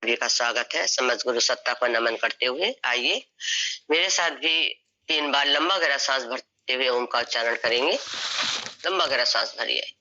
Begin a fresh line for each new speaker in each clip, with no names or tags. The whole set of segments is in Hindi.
सभी का स्वागत है। समझ गुरु सत्ता को नमन करते हुए आइए मेरे साथ भी 3 बार लंबा गहरा सांस भरते हुए ओम का उच्चारण करेंगे। लंबा गहरा सांस भरिए।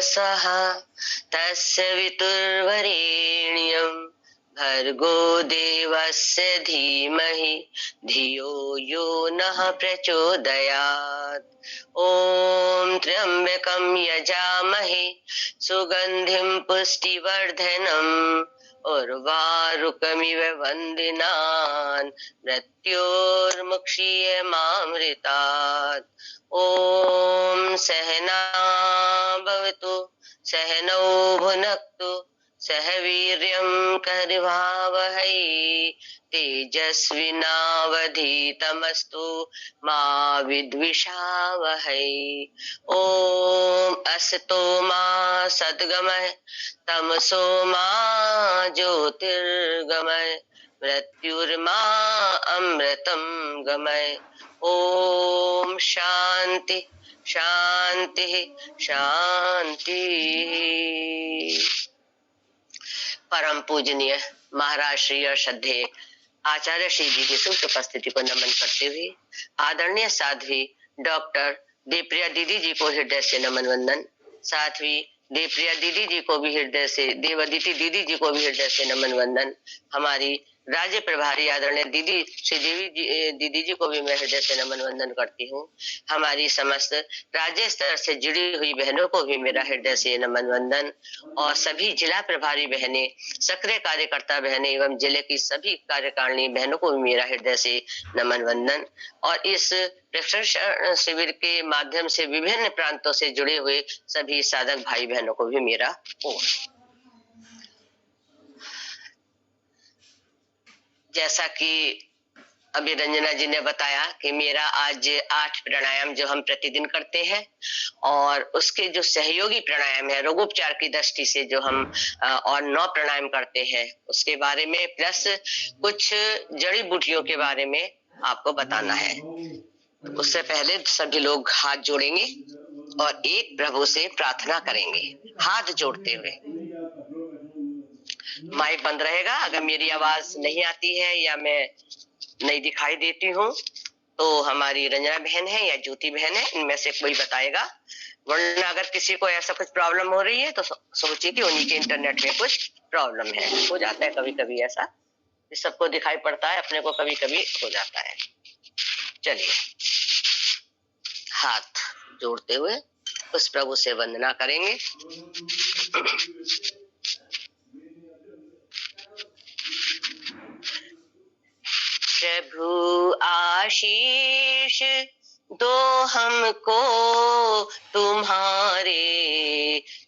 स्वः तस्य वितुर्वरेण्यं भर्गो देवस्य धीमहि धियो यो नः प्रचोदयात्। ॐ त्र्यम्बकं यजामहे सुगन्धिं पुष्टिवर्धनम् उर्वारुकमिव वन्दिनान् मृत्योर्मुक्षीयमामृतात्। ॐ सहना भवतु सहनौ भुनक्तु सह वीर्यं करवावहै तेजस्विनावधीतमस्तु मा विद्विषावहै। ॐ असतो मा सद्गमय तमसो मा ज्योतिर्गमय मृत्युर्मा अमृतं गमय। ॐ शांति शांति शांति। परम पूजनीय महाराज श्री और श्रद्धेय आचार्य श्री जी की सुख उपस्थिति को नमन करते हुए आदरणीय साध्वी डॉक्टर देवप्रिया दीदी जी को हृदय से नमन वंदन। साध्वी देवप्रिया दीदी जी को भी हृदय से, देवदीति दीदी जी को भी हृदय से नमन वंदन। हमारी राज्य प्रभारी आदरणीय दीदी श्री दीदी जी को भी मैं हृदय से नमन वंदन करती हूँ। हमारी समस्त राज्य स्तर से जुड़ी हुई बहनों को भी मेरा हृदय से नमन वंदन और सभी जिला प्रभारी बहनें, सक्रिय कार्यकर्ता बहनें एवं जिले की सभी कार्यकारिणी बहनों को भी मेरा हृदय से नमन वंदन। और इस प्रशिक्षण शिविर के माध्यम से विभिन्न प्रांतों से जुड़े हुए सभी साधक भाई बहनों को भी मेरा ओम। जैसा कि अभी रंजना जी ने बताया कि मेरा आज 8 प्राणायाम जो हम प्रतिदिन करते हैं और उसके जो सहयोगी प्राणायाम है रोगोपचार की दृष्टि से जो हम और 9 प्राणायाम करते हैं उसके बारे में, प्लस कुछ जड़ी बूटियों के बारे में आपको बताना है। उससे पहले सभी लोग हाथ जोड़ेंगे और एक प्रभु से प्रार्थना करेंगे हाथ जोड़ते हुए। माइक बंद रहेगा। अगर मेरी आवाज नहीं आती है या मैं नहीं दिखाई देती हूँ तो हमारी रंजना बहन है या ज्योति बहन है, इनमें से कोई बताएगा। वरना अगर किसी को ऐसा कुछ प्रॉब्लम हो रही है तो सोचिए कि उन्हीं के इंटरनेट में कुछ प्रॉब्लम है। हो जाता है कभी कभी ऐसा, सबको दिखाई पड़ता है, अपने को कभी कभी हो जाता है। चलिए हाथ जोड़ते हुए उस प्रभु से वंदना करेंगे। प्रभु आशीष दो हमको तुम्हारे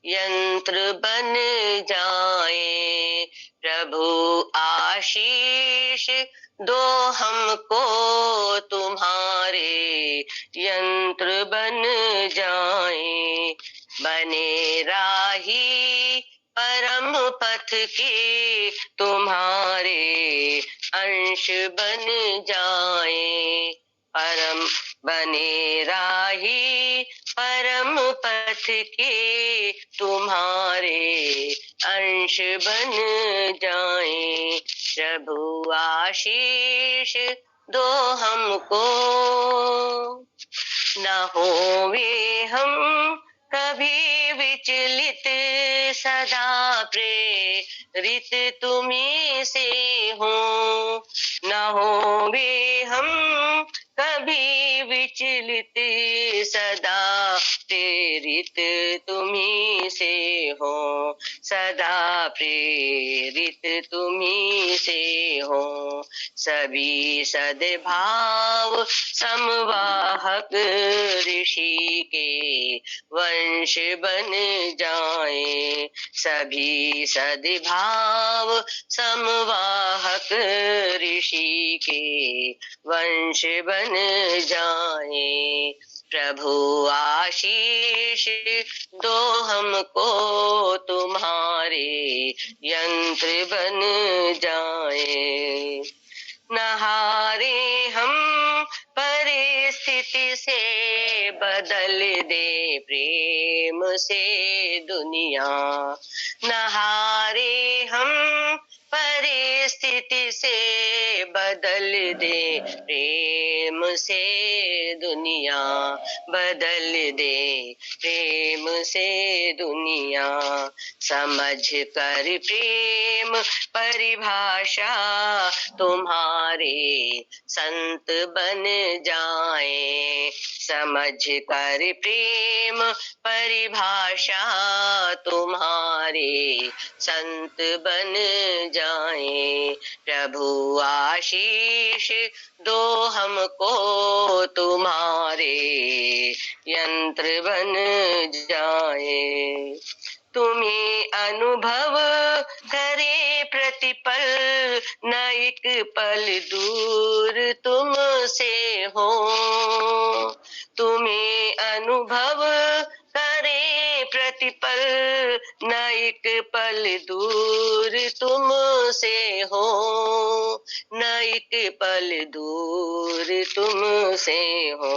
यंत्र बन जाए। प्रभु आशीष दो हमको तुम्हारे यंत्र बन जाए। बने राही परम पथ के तुम्हारे अंश बन जाए। परम बने राही परम पथ के तुम्हारे अंश बन जाए। प्रभु आशीष दो हमको न होवे हम कभी विचलित, सदा प्रेरित तुम्हीं से हो। न होवे हम कभी विचलित, सदा प्रेरित तुम्हीं से हो। सदा प्रेरित तुम्ही से हो। सभी सद्भाव समवाहक ऋषि के वंश बन जाए। सभी सद्भाव समवाहक ऋषि के वंश बन जाए। प्रभु आशीष दो हमको तुम्हारे यंत्र बन जाए। नहारे हम परिस्थिति से बदल दे प्रेम से दुनिया। नहारे हम परिस्थिति से बदल दे प्रेम से दुनिया। बदल दे प्रेम से दुनिया। समझ कर प्रेम परिभाषा तुम्हारे संत बन जाए। समझ कर प्रेम परिभाषा तुम्हारे संत बन जाए। प्रभु आशीष दो हमको तुम्हारे यंत्र बन जाए। तुम्हें अनुभव करे प्रतिपल न एक पल दूर तुमसे हो। तुम्हें अनुभव करे प्रतिपल न एक पल दूर तुमसे हो। न एक पल दूर तुमसे हो।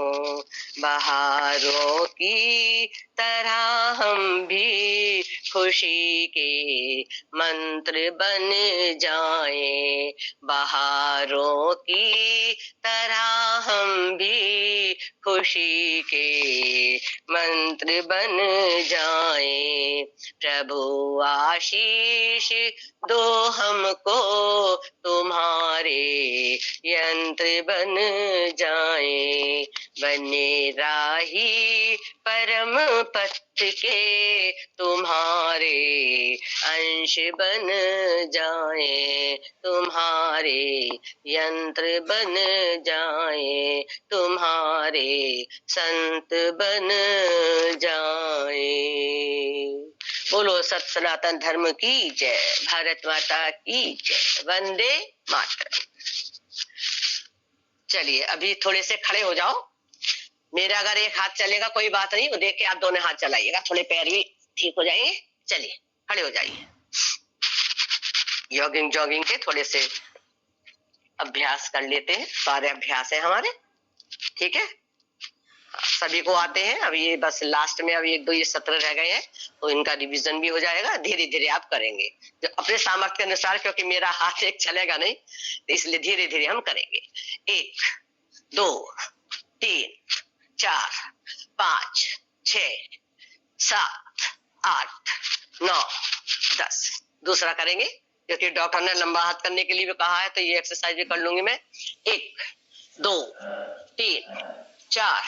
बहारों की तरह हम भी खुशी के मंत्र बन जाए। बहारों की तरह हम भी खुशी के मंत्र बन जाए। प्रभु आशीष दो हमको तुम्हारे यंत्र बन जाए। बने राही परम पथ के तुम्हारे अंश बन जाए। तुम्हारे यंत्र बन जाए। तुम्हारे संत बन जाए। बोलो सत सनातन धर्म की जय। भारत माता की जय। वंदे मातरम। चलिए अभी थोड़े से खड़े हो जाओ। मेरा अगर एक हाथ चलेगा कोई बात नहीं, वो देख के आप दोनों हाथ चलाइएगा, थोड़े पैर भी ठीक हो जाएंगे। चलिए खड़े हो जाइए। जॉगिंग के थोड़े से अभ्यास कर लेते हैं। सारे अभ्यास है हमारे, ठीक है, सभी को आते हैं। अब ये बस लास्ट में अब एक दो ये सत्र रह गए हैं, तो इनका रिवीजन भी हो जाएगा। धीरे धीरे आप करेंगे जो अपने सामर्थ्य के अनुसार, क्योंकि मेरा हाथ एक चलेगा नहीं, इसलिए धीरे धीरे हम करेंगे। 1 2 3 4 5 6 7 8 9 10। दूसरा करेंगे, क्योंकि डॉक्टर ने लंबा हाथ करने के लिए भी कहा है, तो ये एक्सरसाइज भी कर लूंगी मैं। 1 2 3 4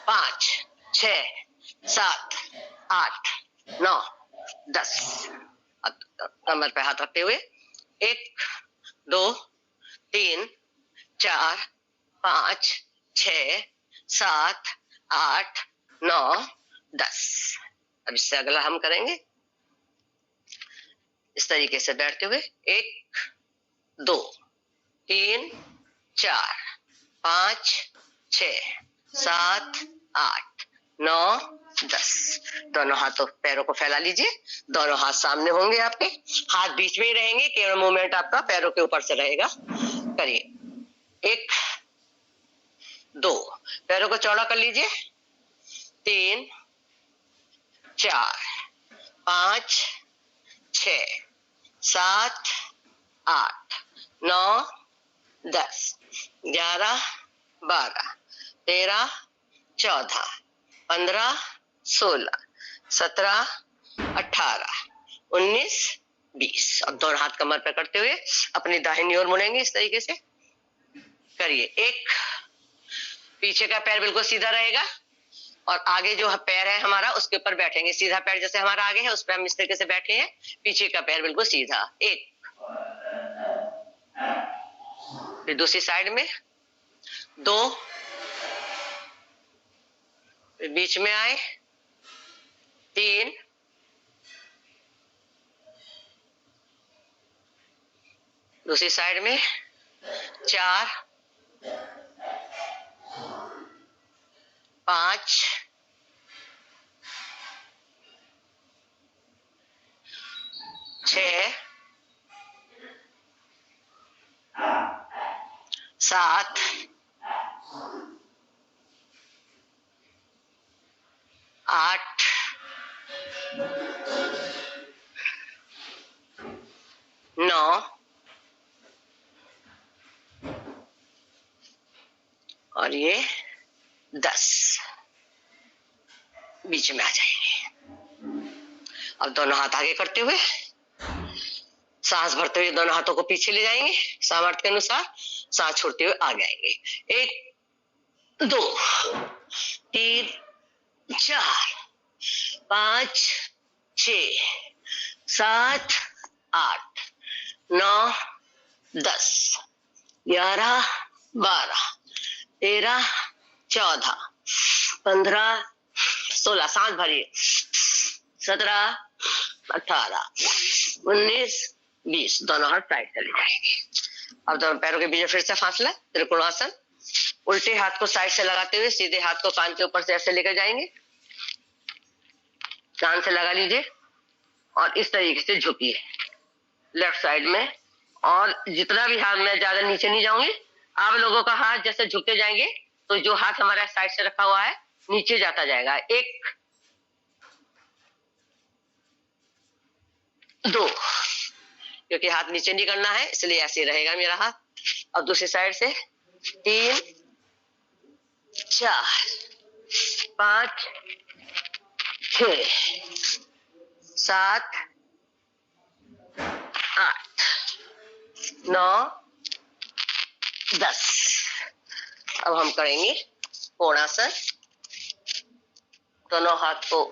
5 6 7 8 9 10। कमर पे हाथ रखते हुए 1 2 3 4 5 6 7 8 9 10। अब इससे अगला हम करेंगे इस तरीके से बैठते हुए। 1 2 3 4 5 6 7 8 9 10। दोनों हाथों पैरों को फैला लीजिए। दोनों हाथ सामने होंगे आपके, हाथ बीच में ही रहेंगे, केवल मूवमेंट आपका पैरों के ऊपर से रहेगा। करिए। 1 2, पैरों को चौड़ा कर लीजिए। 3 4 5 6 7 8 9 10 11 12 13 14 15 16 17 18 19 20। अब दोनों हाथ कमर पे करते हुए अपनी दाहिनी ओर मुड़ेंगे इस तरीके से। करिए। 1, पीछे का पैर बिल्कुल सीधा रहेगा और आगे जो पैर है हमारा उसके ऊपर बैठेंगे। सीधा पैर जैसे हमारा आगे है उस पर हम इस तरीके से बैठे हैं, पीछे का पैर बिल्कुल सीधा। एक, फिर दूसरी साइड में 2, फिर बीच में आए 3, दूसरी साइड में 4, 5, 6, 7, 8, 9 और ये 10। बीच में आ जाएंगे। अब दोनों हाथ आगे करते हुए सांस भरते हुए दोनों हाथों को पीछे ले जाएंगे, सामर्थ्य के अनुसार सांस छोड़ते हुए आगे आएंगे। 1, 2, 3, 4, 5, 6, 7, 8, 9, 10, 11, 12, 13, 14, 15, 16, सांस भरिए, 17, 18, 19, 20। दोनों हाथ साइड चले जाएंगे। अब दोनों पैरों के बीच में फिर से फासला, त्रिकोणासन। उल्टे हाथ को साइड से लगाते हुए सीधे हाथ को कान के ऊपर से ऐसे लेकर जाएंगे, कान से लगा लीजिए और इस तरीके से झुकिए लेफ्ट साइड में। और जितना भी हाथ, मैं ज्यादा नीचे नहीं जाऊंगी, आप लोगों का हाथ जैसे झुकते जाएंगे तो जो हाथ हमारा साइड से रखा हुआ है नीचे जाता जाएगा। 1, 2, क्योंकि हाथ नीचे नहीं करना है इसलिए ऐसे रहेगा मेरा हाथ। अब दूसरी साइड से 3, 4, 5, 6, 7, 8, 9, 10। अब हम करेंगे कोणासन। दोनों हाथ को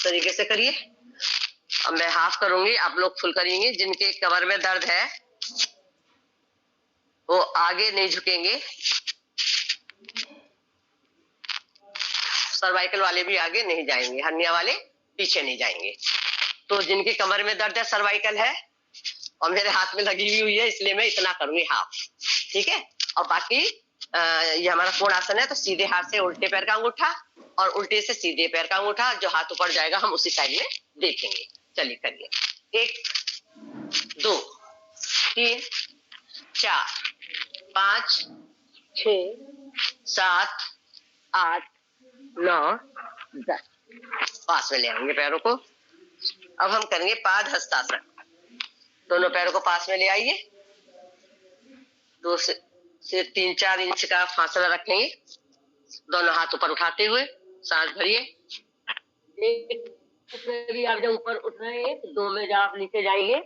तरीके से करिए। अब मैं हाफ करूंगी, आप लोग फुल करेंगे। जिनके कमर में दर्द है वो आगे नहीं झुकेंगे, सर्वाइकल वाले भी आगे नहीं जाएंगे, हर्निया वाले पीछे नहीं जाएंगे। तो जिनके कमर में दर्द है, सर्वाइकल है और मेरे हाथ में लगी हुई है इसलिए मैं इतना करूंगी हाफ, ठीक है। और बाकी ये हमारा कोणासन है, तो सीधे हाथ से उल्टे पैर का अंगूठा और उल्टे से सीधे पैर का अंगूठा, जो हाथ ऊपर जाएगा हम उसी साइड में देखेंगे। चलिए करिए। 1, 2, 3, 4, 5, 6, 7, 8, 9, 10। पास में ले आएंगे पैरों को। अब हम करेंगे पाद हस्तासन। दोनों पैरों को पास में ले आइए, 2 से 3-4 इंच का फासला रखेंगे। दोनों हाथ ऊपर उठाते हुए सांस भरिए। 1 में भी आप जब ऊपर उठ रहे हैं, 2 में जब आप नीचे जाएंगे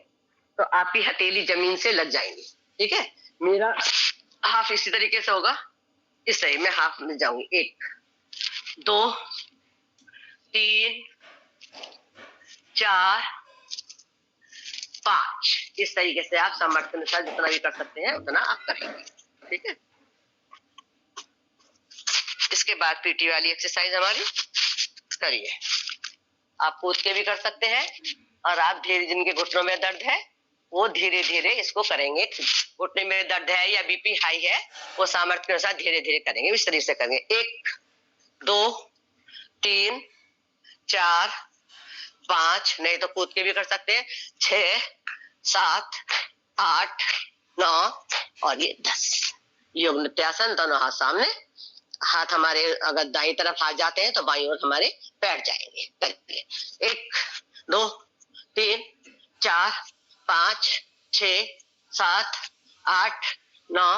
तो आपकी हथेली जमीन से लग जाएंगी, ठीक है। मेरा हाफ इसी तरीके से होगा, इस तरह मैं हाफ में जाऊंगी। 1, 2, 3, 4, 5। इस तरीके से आप सामर्थ्य के अनुसार जितना भी कर सकते हैं उतना आप करेंगे, ठीक है। इसके बाद पीटी वाली एक्सरसाइज हमारी करिए। आप कूद के भी कर सकते हैं और आप धीरे, जिनके घुटनों में दर्द है वो धीरे धीरे इसको करेंगे। घुटने में दर्द है या बीपी हाई है वो सामर्थ्य के अनुसार धीरे धीरे करेंगे, इस तरीके से करेंगे। 1, 2, 3, 4, 5, नहीं तो कूद के भी कर सकते हैं, 6, 7, 8, 9 और ये 10। योग नित्यासन। दोनों हाथ सामने, हाथ हमारे अगर दाई तरफ हाथ जाते हैं तो बाईं ओर हमारे पैर जाएंगे। करिए। 1, 2, 3, 4, 5, 6, 7, 8, 9,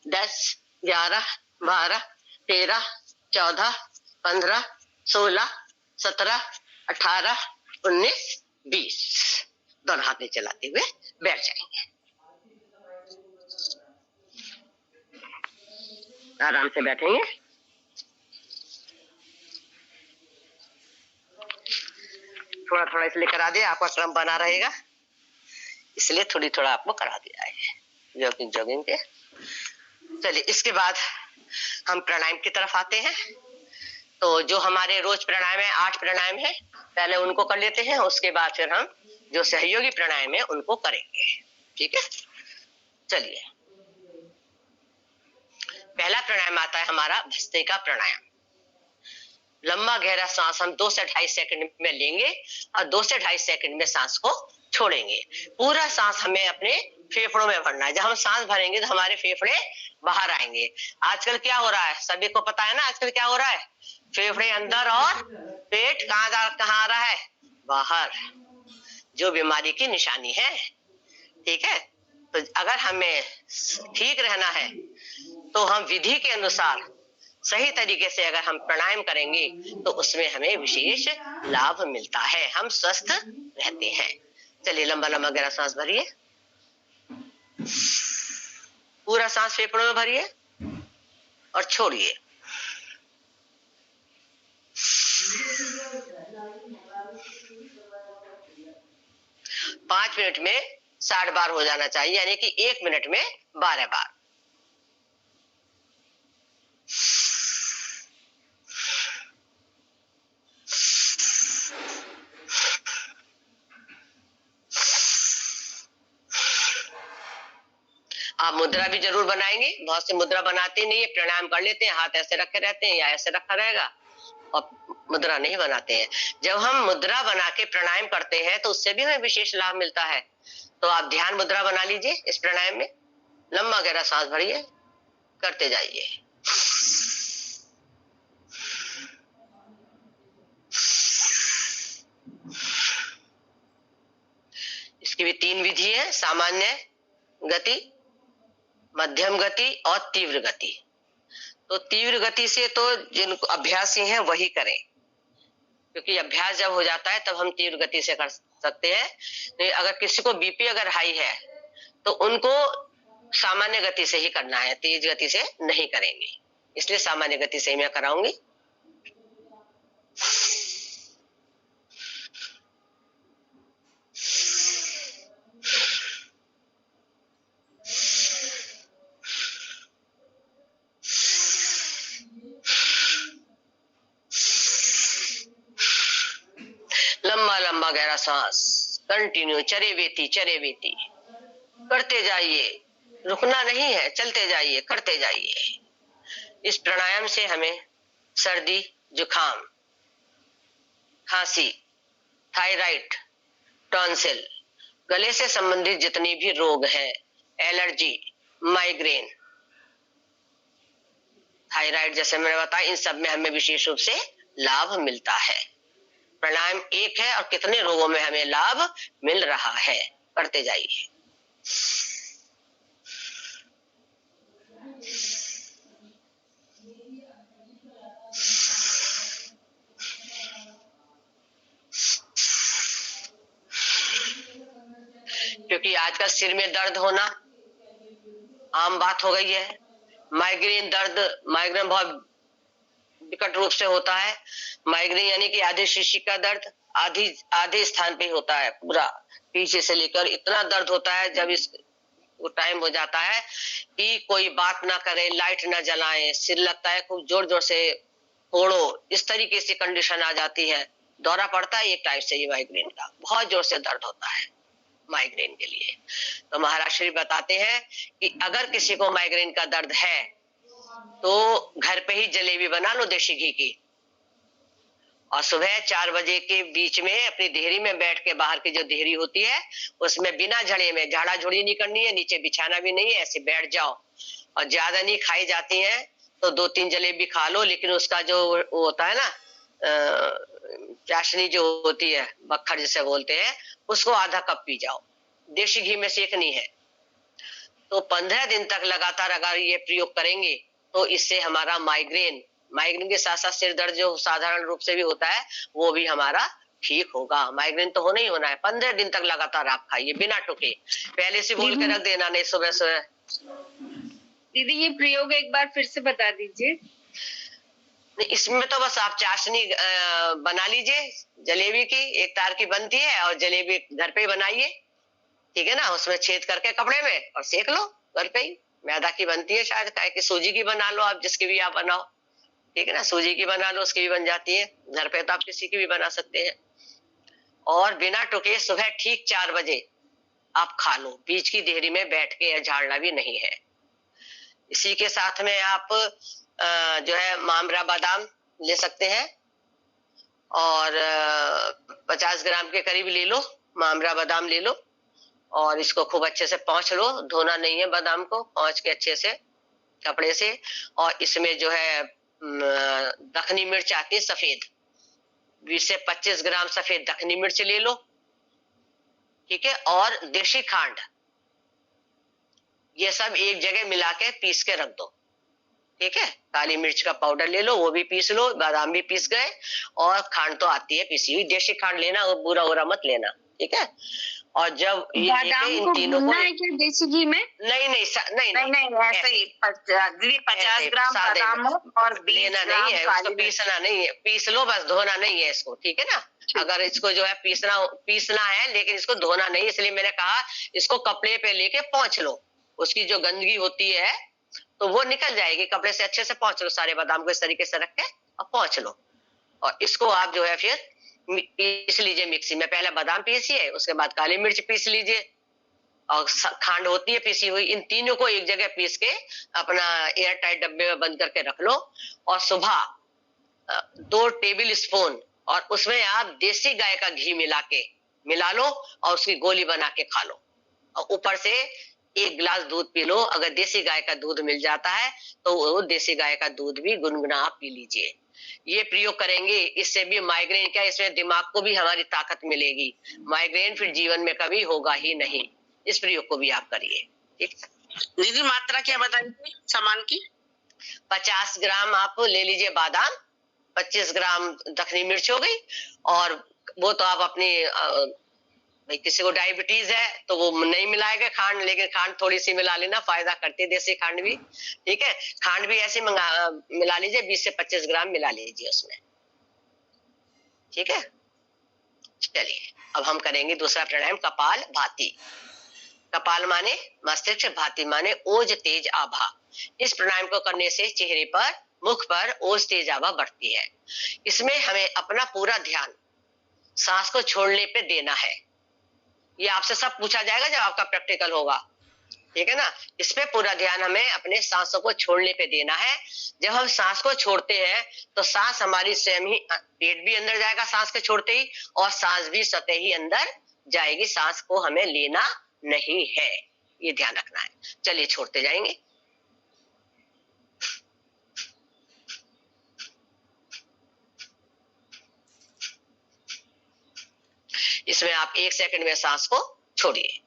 10, 11, 12, 13, 14, 15, 16, 17, 18, 19, 20। दोनों हाथ नीचे लाते हुए बैठ जाएंगे। आराम से बैठेंगे। थोड़ा थोड़ा इसलिए करा दिया, आपका क्रम बना रहेगा, इसलिए थोड़ी थोड़ा आपको करा दिया है जॉगिंग के। चलिए इसके बाद हम प्राणायाम की तरफ आते हैं। तो जो हमारे रोज प्राणायाम है, 8 प्राणायाम है, पहले उनको कर लेते हैं, उसके बाद फिर हम जो सहयोगी प्राणायाम है उनको करेंगे। ठीक है, चलिए पहला प्राणायाम आता है हमारा भस्त्रिका प्राणायाम। लंबा गहरा सांस हम 2 से 2.5 सेकंड में लेंगे और 2 से 2.5 सेकंड में सांस को छोड़ेंगे। पूरा सांस हमें अपने फेफड़ों में भरना है। जब हम सांस भरेंगे तो हमारे फेफड़े बाहर आएंगे। आजकल क्या हो रहा है, सभी को पता है ना आजकल क्या हो रहा है, फेफड़े अंदर और पेट कहाँ आ रहा है, बाहर, जो बीमारी की निशानी है। ठीक है, तो अगर हमें ठीक रहना है तो हम विधि के अनुसार सही तरीके से अगर हम प्राणायाम करेंगे तो उसमें हमें विशेष लाभ मिलता है, हम स्वस्थ रहते हैं। चलिए लंबा लंबा गहरा सांस भरिए, पूरा सांस फेफड़ों में भरिए और छोड़िए। पांच मिनट में 60 बार हो जाना चाहिए, यानी कि 1 मिनट में 12 बार। आप मुद्रा भी जरूर बनाएंगे, बहुत से मुद्रा बनाते नहीं है, प्राणायाम कर लेते हैं, हाथ ऐसे रखे रहते हैं या ऐसे रखा रहेगा और मुद्रा नहीं बनाते हैं। जब हम मुद्रा बना के प्राणायाम करते हैं तो उससे भी हमें विशेष लाभ मिलता है। तो आप ध्यान मुद्रा बना लीजिए इस प्राणायाम में, लंबा गहरा सांस भरिए, करते जाइए। इसकी भी 3 विधि है, सामान्य गति, मध्यम गति और तीव्र गति। तो तीव्र गति से तो जिनको अभ्यासी हैं वही करें, क्योंकि अभ्यास जब हो जाता है तब हम तीव्र गति से कर सकते हैं। नहीं, अगर किसी को बीपी अगर हाई है तो उनको सामान्य गति से ही करना है, तेज गति से नहीं करेंगे, इसलिए सामान्य गति से ही मैं कराऊंगी। लंबा लंबा गहरा सांस कंटिन्यू, चरे वेती करते जाइए, रुकना नहीं है, चलते जाइए, करते जाइए। इस प्राणायाम से हमें सर्दी, जुखाम, खांसी, थायराइड, टॉन्सिल, गले से संबंधित जितनी भी रोग हैं, एलर्जी, माइग्रेन, थायराइड जैसे मैंने बताया, इन सब में हमें विशेष रूप से लाभ मिलता है। प्राणायाम एक है और कितने रोगों में हमें लाभ मिल रहा है, करते जाइए। क्योंकि आजकल सिर में दर्द होना आम बात हो गई है। माइग्रेन बहुत विकट रूप से होता है। माइग्रेन यानी कि आधे शीशी का दर्द आधे स्थान पे होता है, पूरा पीछे से लेकर इतना दर्द होता है। जब इस टाइम हो जाता है कि कोई बात ना करे, लाइट ना जलाएं, सिर लगता है खूब जोर जोर से फोड़ो, इस तरीके से कंडीशन आ जाती है। दौरा पड़ता है एक टाइप से, ये माइग्रेन का बहुत जोर से दर्द होता है माइग्रेन के लिए। तो महाराज श्री बताते हैं कि अगर किसी को माइग्रेन का दर्द है तो घर पे ही जलेबी बना लो देशी घी की, और सुबह 4 बजे के बीच में अपनी देहरी में बैठ के, बाहर की जो देहरी होती है उसमें बिना झड़े में, झाड़ा झुड़ी नहीं करनी है, नीचे बिछाना भी नहीं है, ऐसे बैठ जाओ। और ज्यादा नहीं खाई जाती है तो 2-3 जलेबी खा लो, लेकिन उसका जो वो होता है ना चाशनी जो होती है, बखर जिसे बोलते हैं, उसको आधा कप पी जाओ, देशी घी में सेकनी है। तो 15 दिन तक लगातार अगर ये प्रयोग करेंगे तो इससे हमारा माइग्रेन के साथ साथ सिर दर्द जो साधारण रूप से भी होता है वो भी हमारा ठीक होगा। माइग्रेन तो होना ही होना है। 15 दिन तक लगातार आप खाइए बिना टुके, पहले से बोल के रख देना नहीं सुबह सुबह।
दीदी ये प्रयोग एक बार फिर से बता दीजिए।
इसमें तो बस आप चाशनी बना लीजिए जलेबी की, एक तार की बनती है और जलेबी घर पे ही बनाइए, ठीक है ना। उसमें छेद करके कपड़े में और सेक लो घर पे ही। मैदा की बनती है शायद, काहे कि सूजी की बना लो आप, जिसकी भी आप बनाओ, ठीक है ना। सूजी की बना लो, उसकी भी बन जाती है घर पे, तो आप किसी की भी बना सकते हैं। और बिना टुके सुबह ठीक 4 बजे आप खा लो, बीच की देहरी में बैठ के, या झाड़ना भी नहीं है। इसी के साथ में आप जो है मामरा बादाम ले सकते हैं, और 50 ग्राम के करीब ले लो, मामरा बादाम ले लो, और इसको खूब अच्छे से पहुंच लो। धोना नहीं है बादाम को, पहुंच के अच्छे से कपड़े से। और इसमें जो है दखनी मिर्च आती है सफेद, 20 से 25 ग्राम सफेद दखनी मिर्च ले लो, ठीक है। और देशी खांड, ये सब एक जगह मिला के पीस के रख दो, ठीक है। काली मिर्च का पाउडर ले लो, वो भी पीस लो, बादाम भी पीस गए, और खांड तो आती है पीसी हुई, देशी खांड लेना, वो बुरा उरा मत लेना, ठीक है। और जब ये लेके इन तीनों को,
है क्या देसी घी में?
नहीं नहीं नहीं
नहीं नहीं, ऐसे ही 50 ग्राम बादाम और 20
लेना नहीं है, उसको पीसना नहीं है, पीस लो बस, धोना नहीं है इसको, ठीक है ना। अगर इसको जो है पीसना है, लेकिन इसको धोना नहीं, इसलिए मैंने कहा इसको कपड़े पे लेके पोंछ लो, उसकी जो गंदगी होती है तो वो निकल जाएगी, कपड़े से अच्छे से पोंछ लो, सारे बादाम को इस तरीके से रख के और पोंछ लो। और इसको आप जो है फिर पीस लीजिए मिक्सी में, पहले बादाम पीसिए, उसके बाद काली मिर्च पीस लीजिए, और खांड होती है पीसी हुई, इन तीनों को एक जगह पीस के अपना एयर टाइट डब्बे में बंद करके रख लो। और सुबह 2 टेबल स्पून और उसमें आप देसी गाय का घी मिला लो, और उसकी गोली बना के खा लो। और ऊपर से 1 गिलास दूध पी लो, अगर देसी गाय का दूध मिल जाता है तो वो देसी गाय का दूध भी गुनगुना आप पी लीजिए। ये प्रयोग करेंगे, इससे भी माइग्रेन क्या, इसमें दिमाग को भी हमारी ताकत मिलेगी, माइग्रेन फिर जीवन में कभी होगा ही नहीं। इस प्रयोग को भी आप करिए, ठीक।
दीदी मात्रा क्या बताइए सामान की?
50 ग्राम आप ले लीजिए बादाम, 25 ग्राम दखनी मिर्च हो गई, और वो तो आप अपनी भाई किसी को डायबिटीज है तो वो नहीं मिलाएगा खांड, लेकिन खांड थोड़ी सी मिला लेना, फायदा करती है देसी खांड भी, ठीक है। खांड भी ऐसे मिला लीजिए, 20 से 25 ग्राम मिला लीजिए उसमें, ठीक है। चलिए अब हम करेंगे दूसरा प्राणायाम, कपाल भाती। कपाल माने मस्तिष्क, भाती माने ओज तेज आभा। इस प्राणायाम को करने से चेहरे पर, मुख पर ओज तेज आभा बढ़ती है। इसमें हमें अपना पूरा ध्यान सांस को छोड़ने पे देना है। ये आपसे सब पूछा जाएगा जब आपका प्रैक्टिकल होगा, ठीक है ना। इस पे पूरा ध्यान हमें अपने सांसों को छोड़ने पे देना है। जब हम सांस को छोड़ते हैं तो सांस हमारी स्वयं ही, पेट भी अंदर जाएगा सांस के छोड़ते ही, और सांस भी स्वतः ही अंदर जाएगी, सांस को हमें लेना नहीं है, ये ध्यान रखना है। चलिए छोड़ते जाएंगे। इसमें आप 1 सेकंड में सांस को छोड़िए।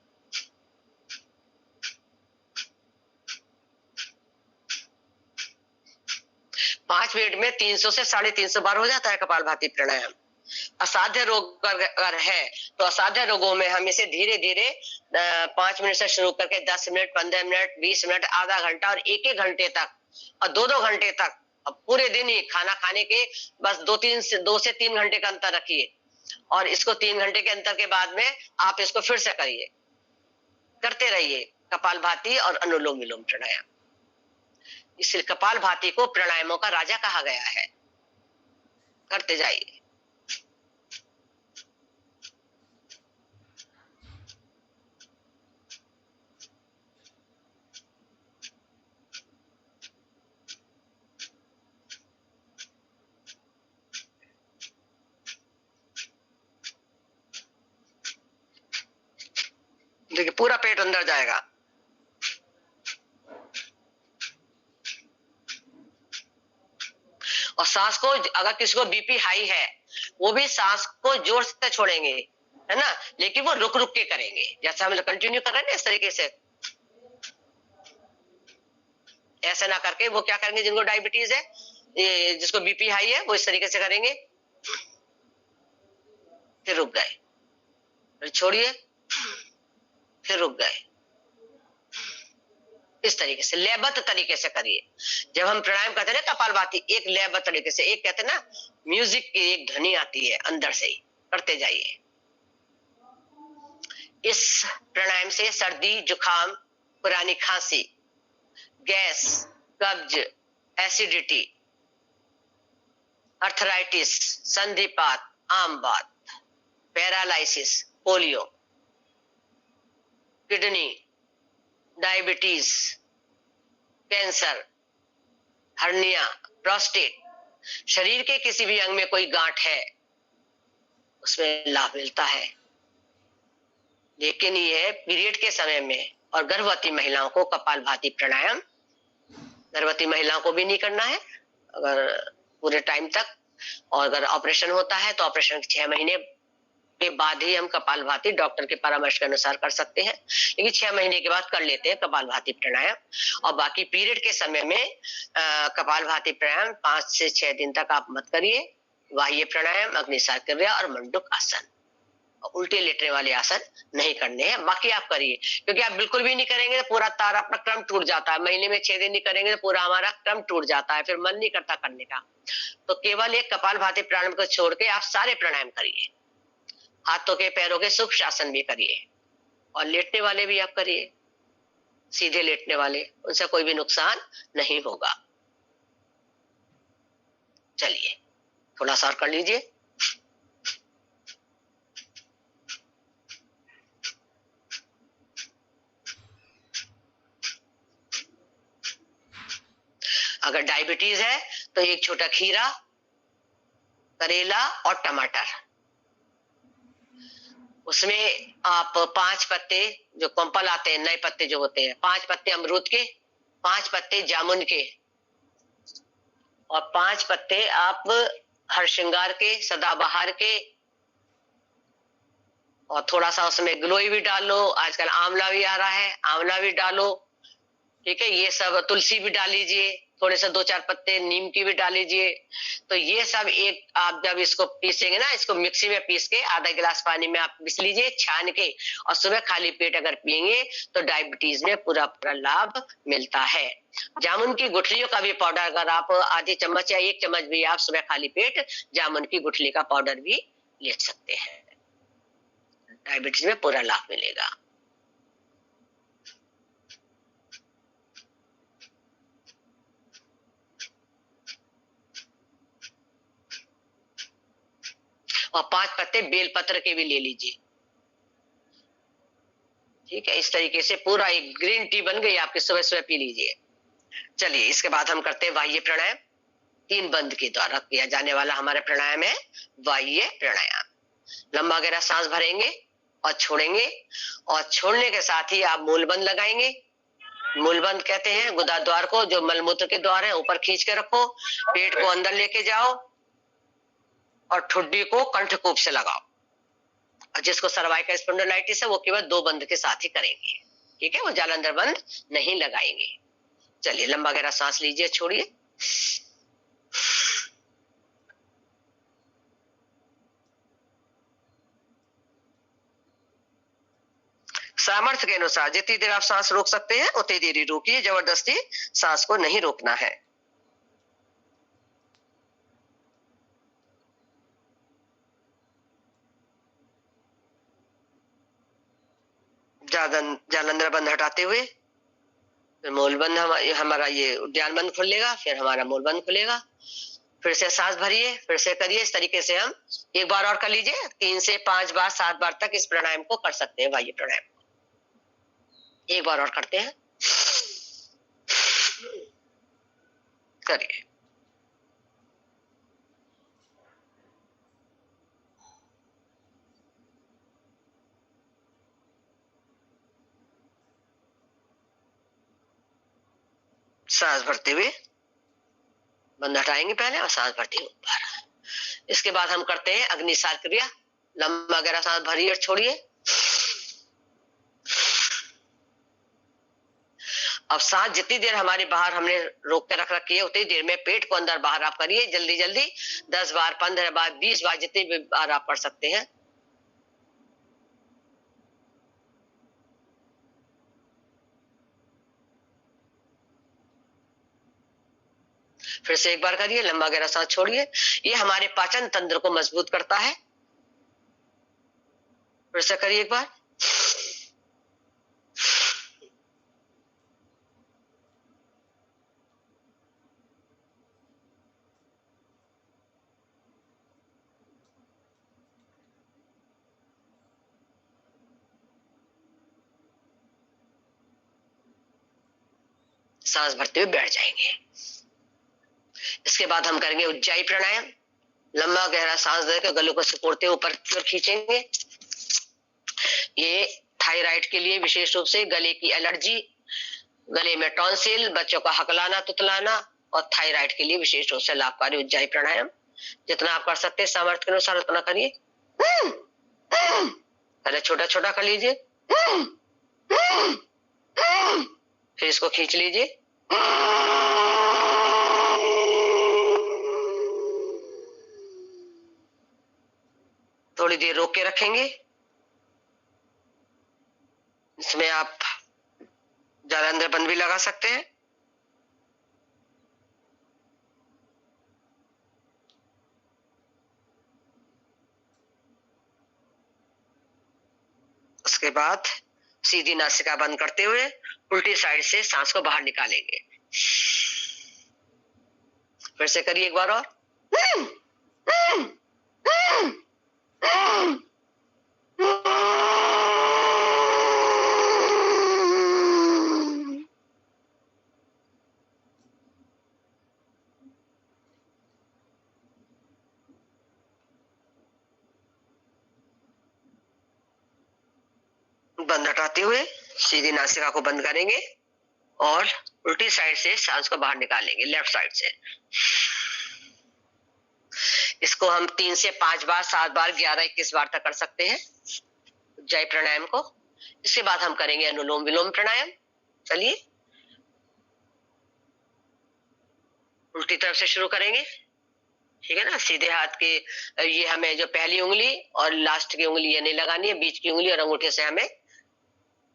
पांच मिनट में 300 से 350 बार हो जाता है कपालभाति प्राणायाम। असाध्य रोग अगर है तो असाध्य रोगों में हम इसे धीरे धीरे 5 मिनट से शुरू करके 10 मिनट, 15 मिनट, 20 मिनट, आधा घंटा और 1-1 घंटे तक, और 2-2 घंटे तक, अब पूरे दिन ही खाना खाने के बस 2 से 3 घंटे का अंतर रखिए, और इसको 3 घंटे के अंतर के बाद में आप इसको फिर से करिए, करते रहिए कपालभाति और अनुलोम विलोम प्राणायाम। इसलिए कपालभाति को प्राणायामों का राजा कहा गया है। करते जाइए। देखिए पूरा पेट अंदर जाएगा। और सांस को, अगर किसी को बीपी हाई है वो भी सांस को जोर से छोड़ेंगे, है ना, लेकिन वो रुक रुक के करेंगे, जैसे हम कंटिन्यू कर रहे हैं ना इस तरीके से। ऐसे ना करके वो क्या करेंगे, जिनको डायबिटीज है, जिसको बीपी हाई है, वो इस तरीके से करेंगे, फिर रुक गए, फिर छोड़िए, फिर रुक गए, इस तरीके से लयबद्ध तरीके से करिए। जब हम प्राणायाम करते हैं ना कपालभाति, एक लयबद्ध तरीके से, एक कहते हैं ना म्यूजिक की एक ध्वनि आती है अंदर से ही, करते जाइए। इस प्राणायाम से सर्दी, जुकाम, पुरानी खांसी, गैस, कब्ज, एसिडिटी, अर्थराइटिस, संधिपात, आम बात, paralysis, polio, kidney, diabetes, cancer, hernia, prostate, शरीर के किसी भी अंग में कोई गांठ है उसमें लाभ मिलता है। लेकिन ये पीरियड के समय में और गर्भवती महिलाओं को कपालभाति प्राणायाम, गर्भवती महिलाओं को भी नहीं करना है अगर पूरे टाइम तक, और अगर ऑपरेशन होता है तो ऑपरेशन 6 महीने के बाद ही हम कपालभाति डॉक्टर के परामर्श के अनुसार कर सकते हैं, लेकिन 6 महीने के बाद कर लेते हैं कपालभाति प्राणायाम। और बाकी पीरियड के समय में कपालभाति प्राणायाम 5 से 6 दिन तक आप मत करिए। बाह्य प्राणायाम, अग्निसार क्रिया और मंडूक आसन, उल्टे लेटने वाले आसन नहीं करने हैं, बाकी आप करिए। क्योंकि आप बिल्कुल भी नहीं करेंगे तो पूरा तार अपना क्रम टूट जाता है। महीने में 6 दिन नहीं करेंगे तो पूरा हमारा क्रम टूट जाता है, फिर मन नहीं करता करने का। तो केवल एक कपालभाति प्राणायाम को छोड़ के आप सारे प्राणायाम करिए। हाथों के पैरों के सूक्ष्म आसन भी करिए और लेटने वाले भी आप करिए, सीधे लेटने वाले, उनसे कोई भी नुकसान नहीं होगा। चलिए थोड़ा सा और कर लीजिए। अगर डायबिटीज है तो एक छोटा खीरा, करेला और टमाटर, उसमें आप 5 पत्ते जो कंपल आते हैं, नए पत्ते जो होते हैं, 5 पत्ते अमरूद के, 5 पत्ते जामुन के और 5 पत्ते आप हरसिंगार के, सदाबहार के, और थोड़ा सा उसमें गिलोय भी डालो। आजकल आंवला भी आ रहा है, आंवला भी डालो। ठीक है, ये सब, तुलसी भी डाल लीजिए, थोड़े से 2-4 पत्ते नीम की भी डाल लीजिए। तो ये सब एक, आप जब इसको पीसेंगे ना, इसको मिक्सी में पीस के आधा गिलास पानी में आप पीस लीजिए छान के, और सुबह खाली पेट अगर पिएंगे तो डायबिटीज में पूरा पूरा लाभ मिलता है। जामुन की गुठलियों का भी पाउडर अगर आप आधी चम्मच या 1 चम्मच भी आप सुबह खाली पेट जामुन की गुठली का पाउडर भी ले सकते हैं, डायबिटीज में पूरा लाभ मिलेगा। और 5 पत्ते बेलपत्र के भी ले लीजिए। ठीक है, इस तरीके से पूरा एक ग्रीन टी बन गई आपकी, सुबह सुबह पी लीजिए। चलिए इसके बाद हम करते हैं बाह्य प्राणायाम। 3 बंद के द्वारा किया जाने वाला हमारा प्राणायाम है बाह्य प्राणायाम। लंबा गहरा सांस भरेंगे और छोड़ेंगे, और छोड़ने के साथ ही आप मूलबंद लगाएंगे। मूलबंद कहते हैं गुदा द्वार को, जो मलमूत्र के द्वार है, ऊपर खींच के रखो, पेट को अंदर लेके जाओ और ठुड्डी को कंठकूप से लगाओ। और जिसको सर्वाइकल स्पॉन्डिलाइटिस है वो केवल 2 बंद के साथ ही करेंगे। ठीक है, वो जालंधर बंद नहीं लगाएंगे। चलिए लंबा गहरा सांस लीजिए, छोड़िए। सामर्थ्य के अनुसार जितनी देर आप सांस रोक सकते हैं उतनी देर ही रोकिए, जबरदस्ती सांस को नहीं रोकना है। जालंधर बंद हटाते हुए फिर मूल बंद, हमारा ये उद्यान बंद खुलेगा, फिर हमारा मूल बंद खुलेगा। फिर से सांस भरिए, फिर से करिए। इस तरीके से हम एक बार और कर लीजिए। 3 से 5 बार 7 बार तक इस प्राणायाम को कर सकते हैं, बाह्य प्राणायाम। एक बार और करते हैं, करिए। सांस भरते हुए बंद हटाएंगे पहले और सांस भरते हुए ऊपर। इसके बाद हम करते हैं अग्निसार क्रिया। लंबा गहरा सांस भरिए और छोड़िए। अब सांस जितनी देर हमारी बाहर हमने रोक के रख रखी है उतनी देर में पेट को अंदर बाहर आप करिए, जल्दी जल्दी 10 बार, 15 बार, 20 बार, जितनी भी बार आप कर सकते हैं। फिर से एक बार करिए, लंबा गहरा सांस छोड़िए। ये हमारे पाचन तंत्र को मजबूत करता है। फिर से करिए एक बार। सांस भरते हुए बैठ जाएंगे। इसके बाद हम करेंगे उज्जाई प्राणायाम। लंबा गहरा सांस देकर गले को सिकोड़ते ऊपर की ओर खींचेंगे। ये थायराइड के लिए विशेष रूप से, गले की एलर्जी, गले में टॉन्सिल, बच्चों का हकलाना तुतलाना और थायराइड के लिए विशेष रूप से लाभकारी उज्जाई प्राणायाम। जितना आप कर सकते हैं सामर्थ्य के अनुसार उतना करिए। पहले छोटा छोटा कर लीजिए, फिर इसको खींच लीजिए। थोड़ी देर रोक के रखेंगे। इसमें आप ज्यादा अंदरबंद भी लगा सकते हैं। उसके बाद सीधी नासिका बंद करते हुए उल्टी साइड से सांस को बाहर निकालेंगे। फिर से करिए एक बार और। बंद हटाते हुए सीधी नासिका को बंद करेंगे और उल्टी साइड से सांस को बाहर निकालेंगे, लेफ्ट साइड से। इसको हम 3 से 5 बार, 7 बार, 11, 21 बार तक कर सकते हैं उज्जाई प्राणायाम को। इसके बाद हम करेंगे अनुलोम विलोम प्राणायाम। चलिए, उल्टी तरफ से शुरू करेंगे, ठीक है ना। सीधे हाथ के ये हमें जो पहली उंगली और लास्ट की उंगली ये नहीं लगानी है, बीच की उंगली और अंगूठे से हमें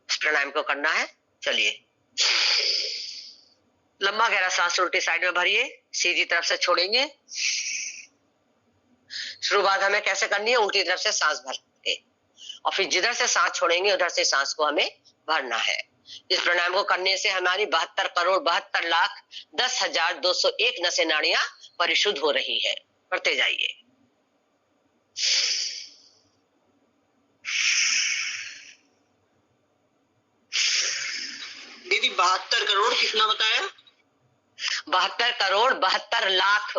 इस प्राणायाम को करना है। चलिए, लंबा गहरा सांस उल्टी साइड में भरिए, सीधी तरफ से छोड़ेंगे। शुरुआत हमें कैसे करनी है? उल्टी तरफ से सांस भर के, और फिर जिधर से सांस छोड़ेंगे उधर से सांस को हमें भरना है। इस प्राणायाम को करने से हमारी 72 करोड़ 72 लाख 10,201 नसें नाड़ियां परिशुद्ध हो रही है। करते जाइए।
दीदी 72 करोड़ कितना बताया?
72 करोड़ 72 लाख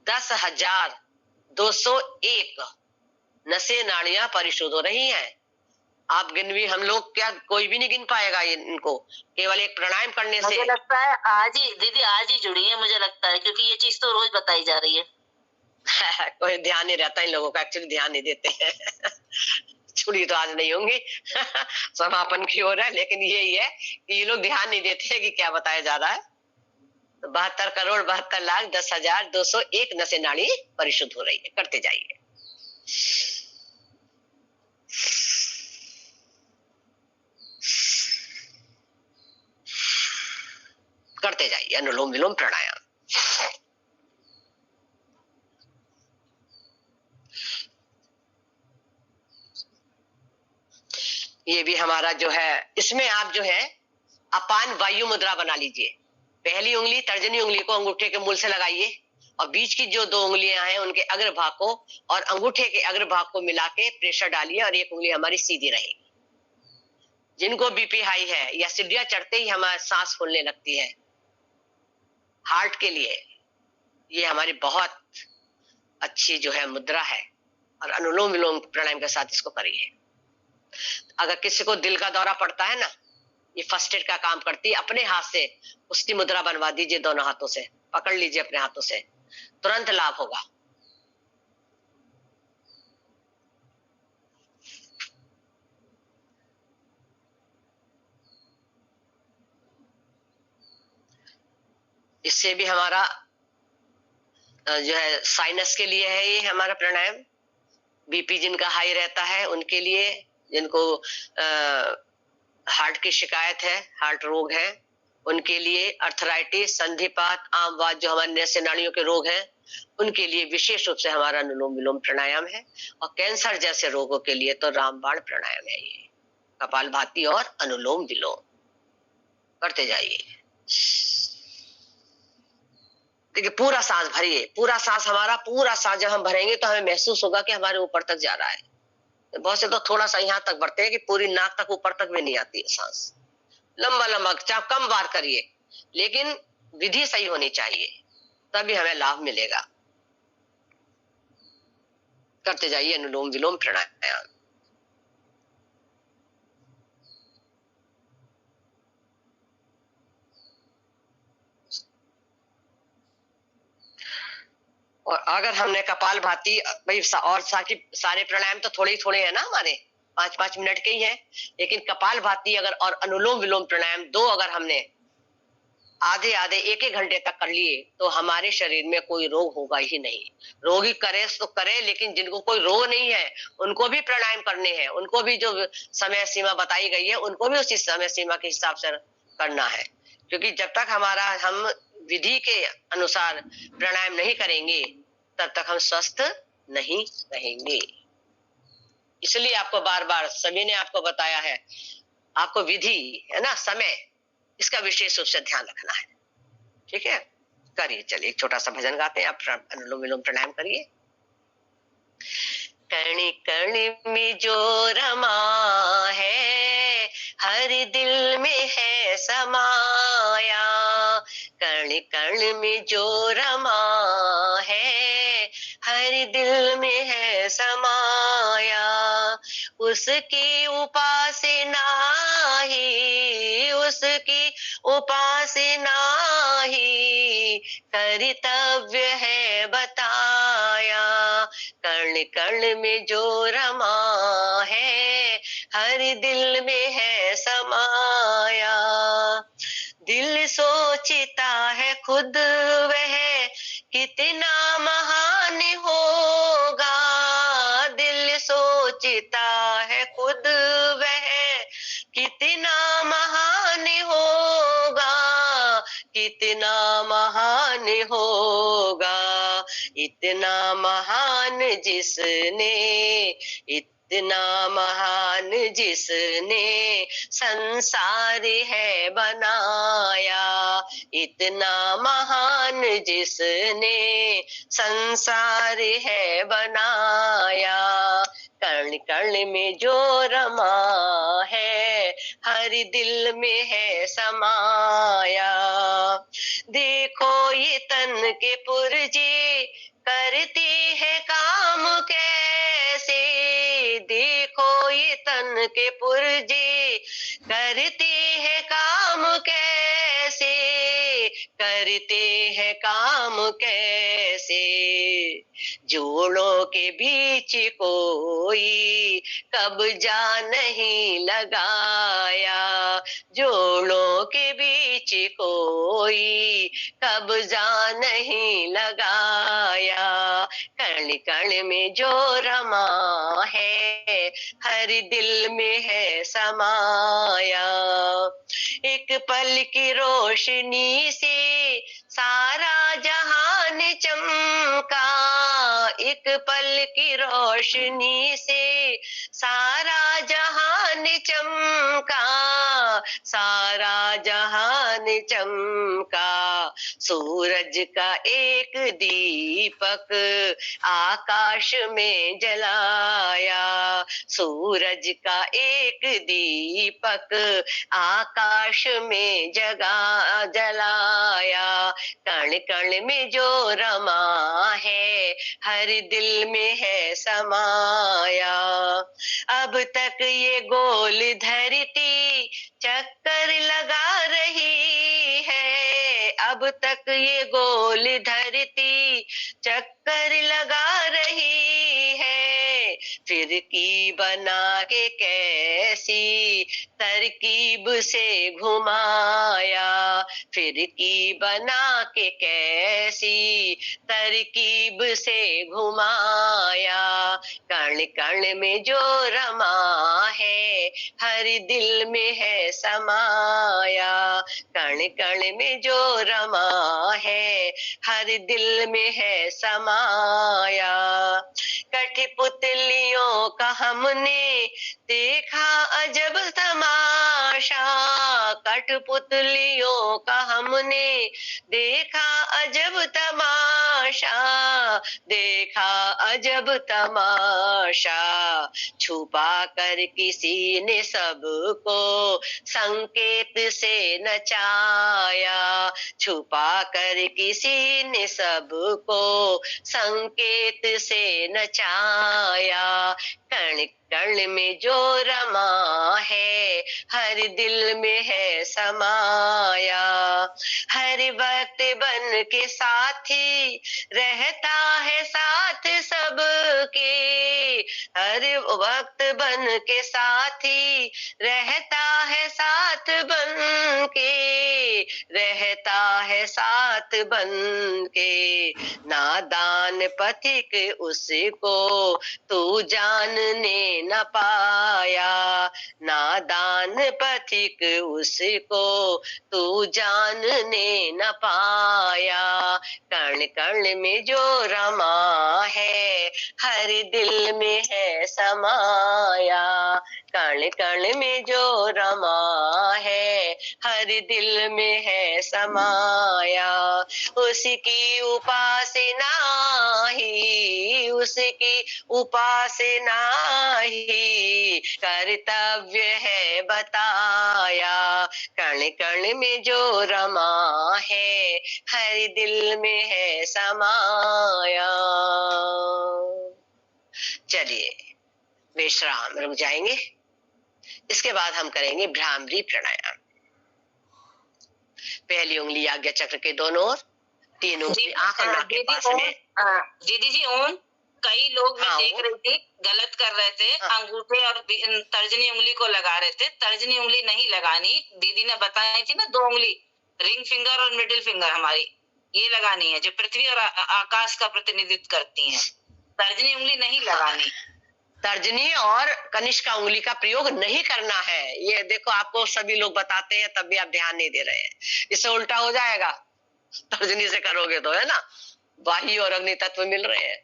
10,201 नसें नाड़ियां परिशुद्ध हो रही हैं। आप गिन भी, हम लोग क्या, कोई भी नहीं गिन पाएगा इनको, केवल एक प्राणायाम करने से।
मुझे लगता है आज ही दीदी, आज ही जुड़ी है मुझे लगता है, क्योंकि ये चीज तो रोज बताई जा रही है।
कोई ध्यान नहीं रहता इन लोगों का, एक्चुअली ध्यान नहीं देते हैं। छुड़ी तो आज नहीं होंगी। समापन की ओर है, लेकिन यही है कि ये लोग ध्यान नहीं देते हैं कि क्या बताया जा रहा है। 72 करोड़ 72 लाख 10,201 नसें नाड़ी परिशुद्ध हो रही है। करते जाइए। करते जाइए अनुलोम विलोम प्राणायाम। ये भी हमारा जो है, इसमें आप जो है अपान वायु मुद्रा बना लीजिए। पहली उंगली, तर्जनी उंगली को अंगूठे के मूल से लगाइए और बीच की जो 2 उंगलियां हैं उनके अग्रभाग को और अंगूठे के अग्रभाग को मिला के प्रेशर डालिए और एक उंगली हमारी सीधी रहेगी। जिनको बीपी हाई है या सीढ़ियां चढ़ते ही हमारी सांस फूलने लगती है, हार्ट के लिए ये हमारी बहुत अच्छी जो है मुद्रा है, और अनुलोम विलोम प्राणायाम के साथ इसको करिए। अगर किसी को दिल का दौरा पड़ता है ना, ये फर्स्ट एड का काम करती है। अपने हाथ से उसकी मुद्रा बनवा दीजिए, दोनों हाथों से पकड़ लीजिए अपने हाथों से, तुरंत लाभ होगा। इससे भी हमारा जो है साइनस के लिए है ये हमारा प्राणायाम। बीपी जिनका हाई रहता है उनके लिए, जिनको हार्ट की शिकायत है, हार्ट रोग है, उनके लिए अर्थराइटिस, संधिपात, आमवात, जो हमारे नस नाड़ियों के रोग हैं, उनके लिए विशेष रूप से हमारा अनुलोम विलोम प्राणायाम है। और कैंसर जैसे रोगों के लिए तो रामबाण प्राणायाम है। ये कपालभाति और अनुलोम विलोम करते जाइए। देखिए, पूरा सांस भरिए, पूरा सांस, हमारा पूरा सांस जब हम भरेंगे तो हमें महसूस होगा कि हमारे ऊपर तक जा रहा है। बहुत से तो थोड़ा सा यहाँ तक भरते हैं कि पूरी नाक तक, ऊपर तक भी नहीं आती है सांस। लंबा लंबा, चाहे कम बार करिए, लेकिन विधि सही होनी चाहिए, तभी हमें लाभ मिलेगा। करते जाइए अनुलोम विलोम प्राणायाम। और अगर हमने कपाल भाती भाई और सारे प्राणायाम तो थोड़े ही थोड़े है ना, हमारे 5-5 मिनट के ही है, लेकिन कपाल भाती अगर और अनुलोम विलोम प्राणायाम दो अगर हमने आधे आधे 1-1 घंटे तक कर लिए तो हमारे शरीर में कोई रोग होगा ही नहीं। रोगी करे तो करे, लेकिन जिनको कोई रोग नहीं है उनको भी प्राणायाम करने हैं, उनको भी जो समय सीमा बताई गई है उनको भी उसी समय सीमा के हिसाब से करना है। क्योंकि जब तक हम विधि के अनुसार प्राणायाम नहीं करेंगे तब तक हम स्वस्थ नहीं रहेंगे। इसलिए आपको बार बार सभी ने आपको बताया है, आपको विधि है ना, समय, इसका विशेष रूप से ध्यान रखना है। ठीक है, करिए। चलिए एक छोटा सा भजन गाते हैं, आप अनुलोम विलोम प्राणायाम करिए। कण कण में जो रमा है, हर दिल में है समाया। कण कण में जो रमा है, हर दिल में है समाया। उसकी उपासना ही, उसकी उपासना ही कर्तव्य है बताया। कण कण में जो रमा है, हर दिल में है समाया। दिल सोचता है खुद वह कितना महान होगा। दिल सोचता है खुद वह कितना महान होगा, कितना महान होगा। इतना महान जिसने, इतना महान जिसने संसार है बनाया। इतना महान जिसने संसार है बनाया। कण कण में जो रमा है, हर दिल में है समाया। देखो ये तन के पुर्जे करते हैं काम कैसे। देखो ये तन के पुर्जे करते हैं काम कैसे, करते हैं काम कैसे। जोड़ों के बीच कोई कब्जा नहीं लगाया। जोड़ों के बीच कोई कब्जा नहीं लगाया। कण कण में जो रमा है, हर दिल में है समाया। एक पल की रोशनी से सारा जहान चमका। एक पल की रोशनी से सारा जहान चमका, सारा जहान चमका। सूरज का एक दीपक आकाश में जलाया। सूरज का एक दीपक आकाश में जलाया। कण कण में जो रमा है, हर दिल में है समाया। अब तक ये गोल धरती चक्कर लगा रही है। अब तक ये गोल धरती चक्कर लगा रही है। फिर की बना के कैसी तरकीब से घुमाया, फिर की बना के कैसी तरकीब से घुमाया। कण कण में जो रमा है, हर दिल में है समाया। कण कण में जो रमा है, हर दिल में है समाया। कठपुतलियों का हमने देखा अजब तमाशा, कठपुतलियों का हमने देखा अजब तमाशा, देखा अजब तमाशा। छुपा कर किसी ने सबको संकेत से नचाया, छुपा कर किसी ने सबको संकेत से नचाया। कण कण में जो रमा है, हर दिल में है समाया। हर वक्त बन के साथी रहता है साथ सबके, हर वक्त बन के साथी रहता है साथ बन के, रहता है साथ बन के। नादान पथिक उसको तू जानने न पाया, नादान पथिक उसको तू जानने न पाया। कण कण में जो रमा है, हर दिल में है समाया। कण कण में जो रमा है, हर दिल में है समाया। उसकी उपासना ही, उसकी उपासना ही कर्तव्य है बताया। कण कण में जो रमा है, हर दिल में है समाया। चलिए विश्राम, रुक जाएंगे। इसके बाद हम करेंगे भ्रामरी प्राणायाम। पहली उंगली आज्ञा चक्र के दोनों ओर, तीन उंगली आंख और नाक के पास में।
दीदी जी ओम, कई लोग मैं
हाँ,
देख रही थी गलत कर रहे थे, अंगूठे और तर्जनी उंगली को लगा रहे थे। तर्जनी उंगली नहीं लगानी, दीदी ने बताई थी ना, 2 उंगली रिंग फिंगर और मिडिल फिंगर हमारी ये लगानी है, जो पृथ्वी और आकाश का प्रतिनिधित्व करती हैं। तर्जनी उंगली नहीं लगानी।
तर्जनी और कनिष्का उंगली का प्रयोग नहीं करना है। ये देखो आपको सभी लोग बताते हैं, तब भी आप ध्यान नहीं दे रहे हैं। इससे उल्टा हो जाएगा, तर्जनी से करोगे तो, है ना, वायु और अग्नि तत्व मिल रहे हैं,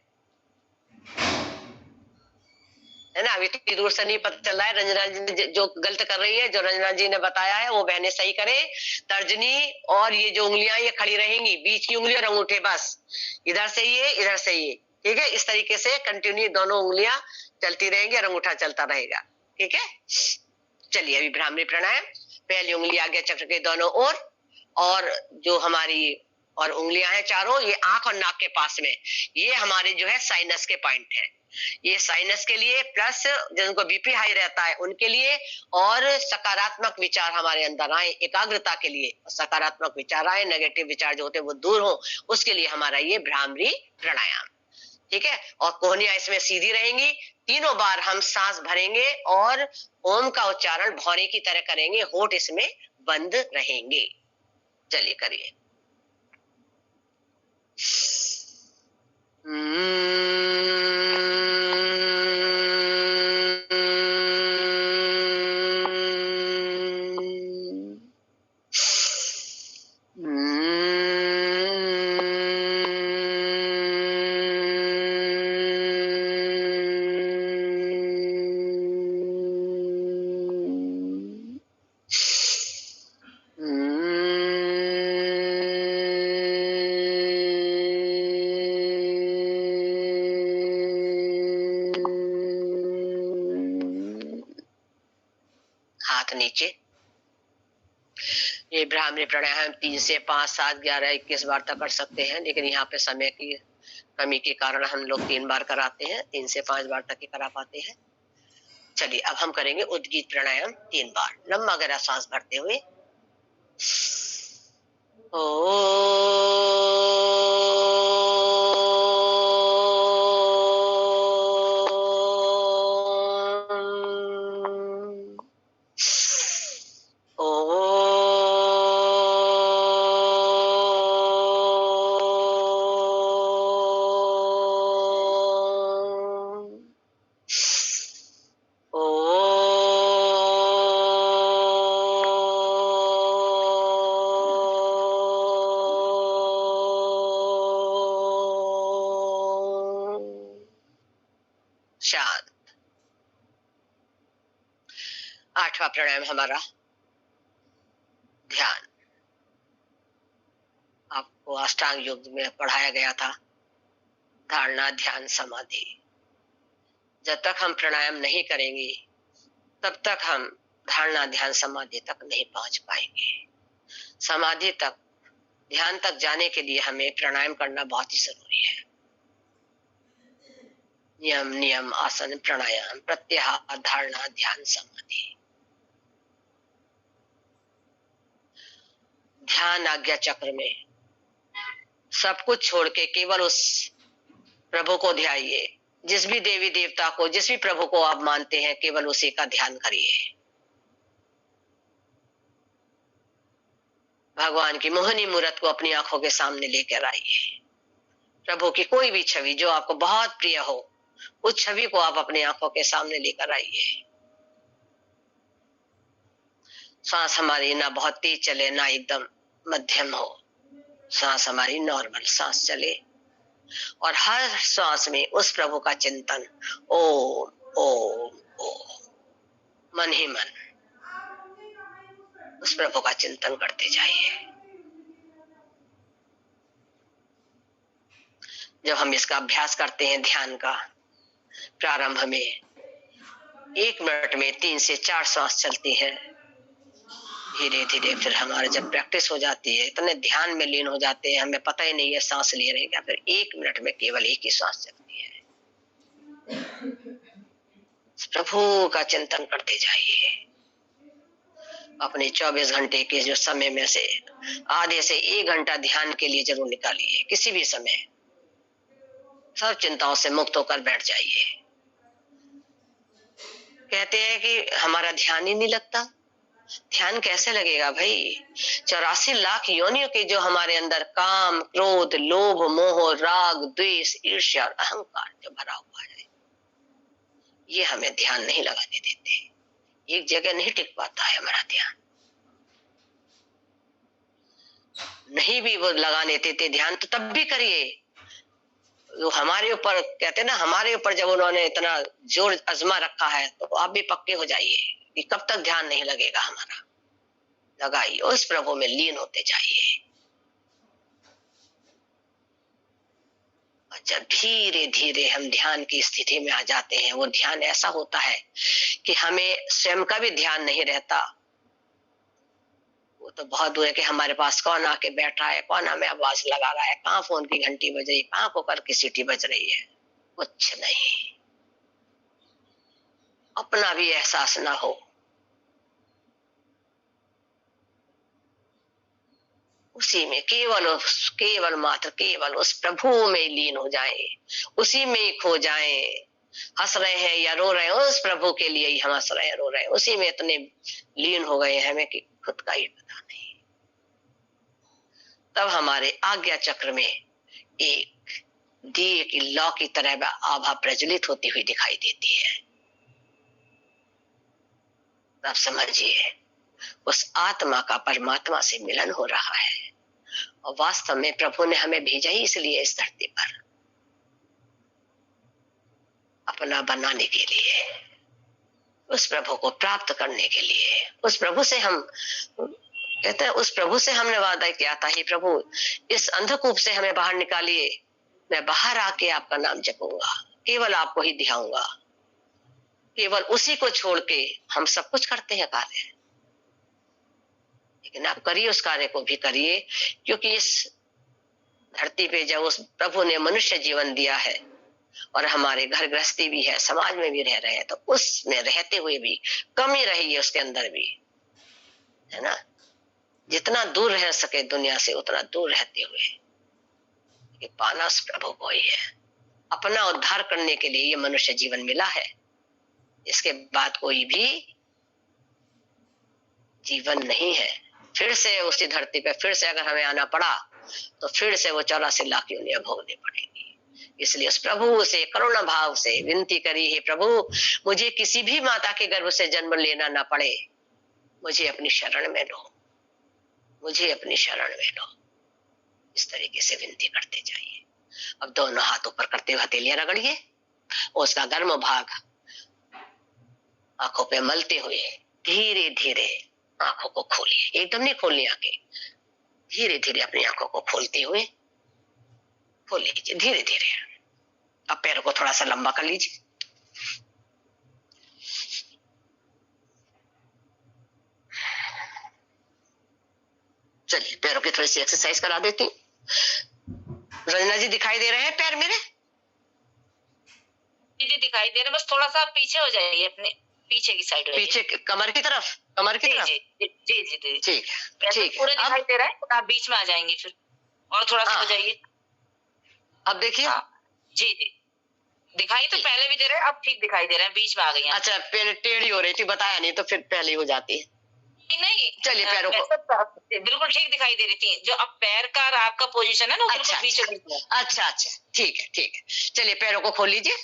है ना। अभी इतनी दूर से नहीं पता चल रहा है। रंजना जी जो गलत कर रही है, जो रंजना जी ने बताया है वो बहनें सही करें। तर्जनी और ये जो उंगलियां ये खड़ी रहेंगी, बीच की उंगली और अंगूठे बस, इधर से ये इधर से ये, ठीक है। इस तरीके से कंटिन्यू दोनों उंगलियां चलती रहेंगी और अंगूठा चलता रहेगा, ठीक है। चलिए अभी भ्रामरी प्राणायाम। पहली उंगली आज्ञा चक्र के दोनों ओर, और जो हमारी और उंगलियां हैं चारों, ये आंख और नाक के पास में, ये हमारे जो है साइनस के पॉइंट है। ये साइनस के लिए, प्लस जिनको बीपी हाई रहता है उनके लिए, और सकारात्मक विचार हमारे अंदर आए एकाग्रता के लिए, सकारात्मक विचार आए, नेगेटिव विचार जो होते हैं वो दूर हो, उसके लिए हमारा ये भ्रामरी प्राणायाम, ठीक है। और कोहनियां इसमें सीधी रहेंगी। तीनों बार हम सांस भरेंगे और ओम का उच्चारण भौरे की तरह करेंगे, होठ इसमें बंद रहेंगे। चलिए करिए। हाथ नीचे। ये भ्रामरी प्राणायाम 3 से 5, 7, 11, 21 बार तक कर सकते हैं, लेकिन यहाँ पे समय की कमी के कारण हम लोग 3 बार कराते हैं, 3 से 5 बार तक ही करा पाते हैं। चलिए अब हम करेंगे उद्गीत प्राणायाम 3 बार, लंबा गहरा सांस भरते हुए। 8वां प्राणायाम हमारा ध्यान। आपको अष्टांग योग में पढ़ाया गया था धारणा, ध्यान, समाधि। जब तक हम प्राणायाम नहीं करेंगे तब तक हम धारणा, ध्यान, समाधि तक नहीं पहुंच पाएंगे। समाधि तक, ध्यान तक जाने के लिए हमें प्राणायाम करना बहुत ही जरूरी है। नियम आसन प्राणायाम, प्रत्याहार, धारणा, ध्यान, समाधि। ध्यान आज्ञा चक्र में सब कुछ छोड़ के केवल उस प्रभु को ध्याइए। जिस भी देवी देवता को, जिस भी प्रभु को आप मानते हैं, केवल उसी का ध्यान करिए। भगवान की मोहनी मूर्त को अपनी आंखों के सामने लेकर आइए। प्रभु की कोई भी छवि जो आपको बहुत प्रिय हो, उस छवि को आप अपनी आंखों के सामने लेकर आइए। सांस हमारी ना बहुत तेज चले, ना एकदम मध्यम हो। सांस हमारी नॉर्मल सांस चले और हर सांस में उस प्रभु का चिंतन, ओम ओम ओम, मन ही मन उस प्रभु का चिंतन करते जाइए। जब हम इसका अभ्यास करते हैं ध्यान का, प्रारंभ में 1 मिनट में 3 से 4 सांस चलती है। धीरे धीरे फिर हमारे जब प्रैक्टिस हो जाती है, इतने ध्यान में लीन हो जाते हैं, हमें पता ही नहीं है सांस ले रहे हैं क्या। फिर 1 मिनट में केवल एक ही सांस चलती है। प्रभु का चिंतन करते जाइए। अपने 24 घंटे के जो समय में से आधे से 1 घंटा ध्यान के लिए जरूर निकालिए। किसी भी समय सब चिंताओं से मुक्त होकर बैठ जाइए। कहते हैं कि हमारा ध्यान ही नहीं लगता। ध्यान कैसे लगेगा भाई? 84 लाख योनियों के जो हमारे अंदर काम, क्रोध, लोभ, मोह, राग, द्वेष, ईर्ष्या और अहंकार जो भरा हुआ है, ये हमें ध्यान नहीं लगाने देते। एक जगह नहीं टिक पाता है हमारा ध्यान। नहीं भी वो लगाने देते ध्यान, तो तब भी करिए। वो हमारे ऊपर, कहते ना, हमारे ऊपर जब उन्होंने इतना जोर आजमा रखा है, तो आप भी पक्के हो जाइए कि कब तक ध्यान नहीं लगेगा हमारा। लगाइए, उस प्रभु में लीन होते जाइए। और जब धीरे धीरे हम ध्यान की स्थिति में आ जाते हैं, वो ध्यान ऐसा होता है कि हमें स्वयं का भी ध्यान नहीं रहता। वो तो बहुत दूर है कि हमारे पास कौन आके बैठा है, कौन हमें आवाज लगा रहा है, कहाँ फोन की घंटी बज रही, कहाँ कुकर की सीटी बज रही है, कुछ नहीं। अपना भी एहसास ना हो। उसी में केवल मात्र केवल उस प्रभु में लीन हो जाएं, उसी में ही खो जाएं। हंस रहे हैं या रो रहे हैं, उस प्रभु के लिए ही हम हंस रहे हैं, रो रहे हैं। उसी में इतने लीन हो गए हैं हमें कि खुद का ही पता नहीं। तब हमारे आज्ञा चक्र में एक दिए की लौ की तरह आभा प्रज्वलित होती हुई दिखाई देती है। तब समझिए उस आत्मा का परमात्मा से मिलन हो रहा है। और वास्तव में प्रभु ने हमें भेजा ही इसलिए इस धरती पर, अपना बनाने के लिए, उस प्रभु को प्राप्त करने के लिए। उस प्रभु से हम कहते हैं, उस प्रभु से हमने वादा किया था, हे प्रभु इस अंधकूप से हमें बाहर निकालिए, मैं बाहर आके आपका नाम जपूंगा, केवल आपको ही ध्याऊंगा। केवल उसी को छोड़ के हम सब कुछ करते हैं कार्य, लेकिन आप करिए, उस कार्य को भी करिए। क्योंकि इस धरती पे जब उस प्रभु ने मनुष्य जीवन दिया है और हमारे घर गृहस्थी भी है, समाज में भी रह रहे हैं, तो उसमें रहते हुए भी कमी रही है, उसके अंदर भी है ना। जितना दूर रह सके दुनिया से, उतना दूर रहते हुए ये पाना उस प्रभु को ही है। अपना उद्धार करने के लिए ये मनुष्य जीवन मिला है। इसके बाद कोई भी जीवन नहीं है। फिर से उसी धरती पे फिर से अगर हमें आना पड़ा तो फिर से वो 84 लाख योनियां भोगनी पड़ेगी। इसलिए उस प्रभु से करुणा भाव से विनती करी, हे प्रभु मुझे किसी भी माता के गर्भ से जन्म लेना ना पड़े, मुझे अपनी शरण में लो, मुझे अपनी शरण में लो। इस तरीके से विनती करते जाइए। अब दोनों हाथ ऊपर करते हुए हथेलियां रगड़िए, उसका गर्म भाग आंखों पे मलते हुए धीरे धीरे आंखों को खोलिए, एकदम नहीं खोलनी आंखें, धीरे धीरे अपनी आंखों को खोलते हुए खोल लीजिए धीरे धीरे। अब पैरों को थोड़ा सा लंबा कर लीजिए। चलिए पैरों की थोड़ी सी एक्सरसाइज करा देती हूँ। रंजना जी दिखाई दे रहे हैं पैर मेरे?
जी दिखाई दे रहे, बस थोड़ा सा पीछे हो जाइए, अपने पीछे की साइड,
पीछे कमर की तरफ, कमर की तरफ।
जी जी जी जी
ठीक ठीक
पूरे दिखाई दे रहा है, आप बीच में आ जाएंगे फिर, और थोड़ा सा हो जाइए।
अब देखिए।
जी जी दिखाई तो पहले भी दे रहे हैं, अब ठीक दिखाई दे रहे हैं, बीच में आ गई हैं।
अच्छा टेढ़ी हो रही थी, बताया नहीं तो फिर पहले हो जाती है।
नहीं
चलिए पैरों को
बिल्कुल ठीक दिखाई दे रही थी, जो अब पैर का और आपका पोजीशन है ना,
अच्छा
बीच में।
अच्छा ठीक है। चलिए पैरों को खोल लीजिए।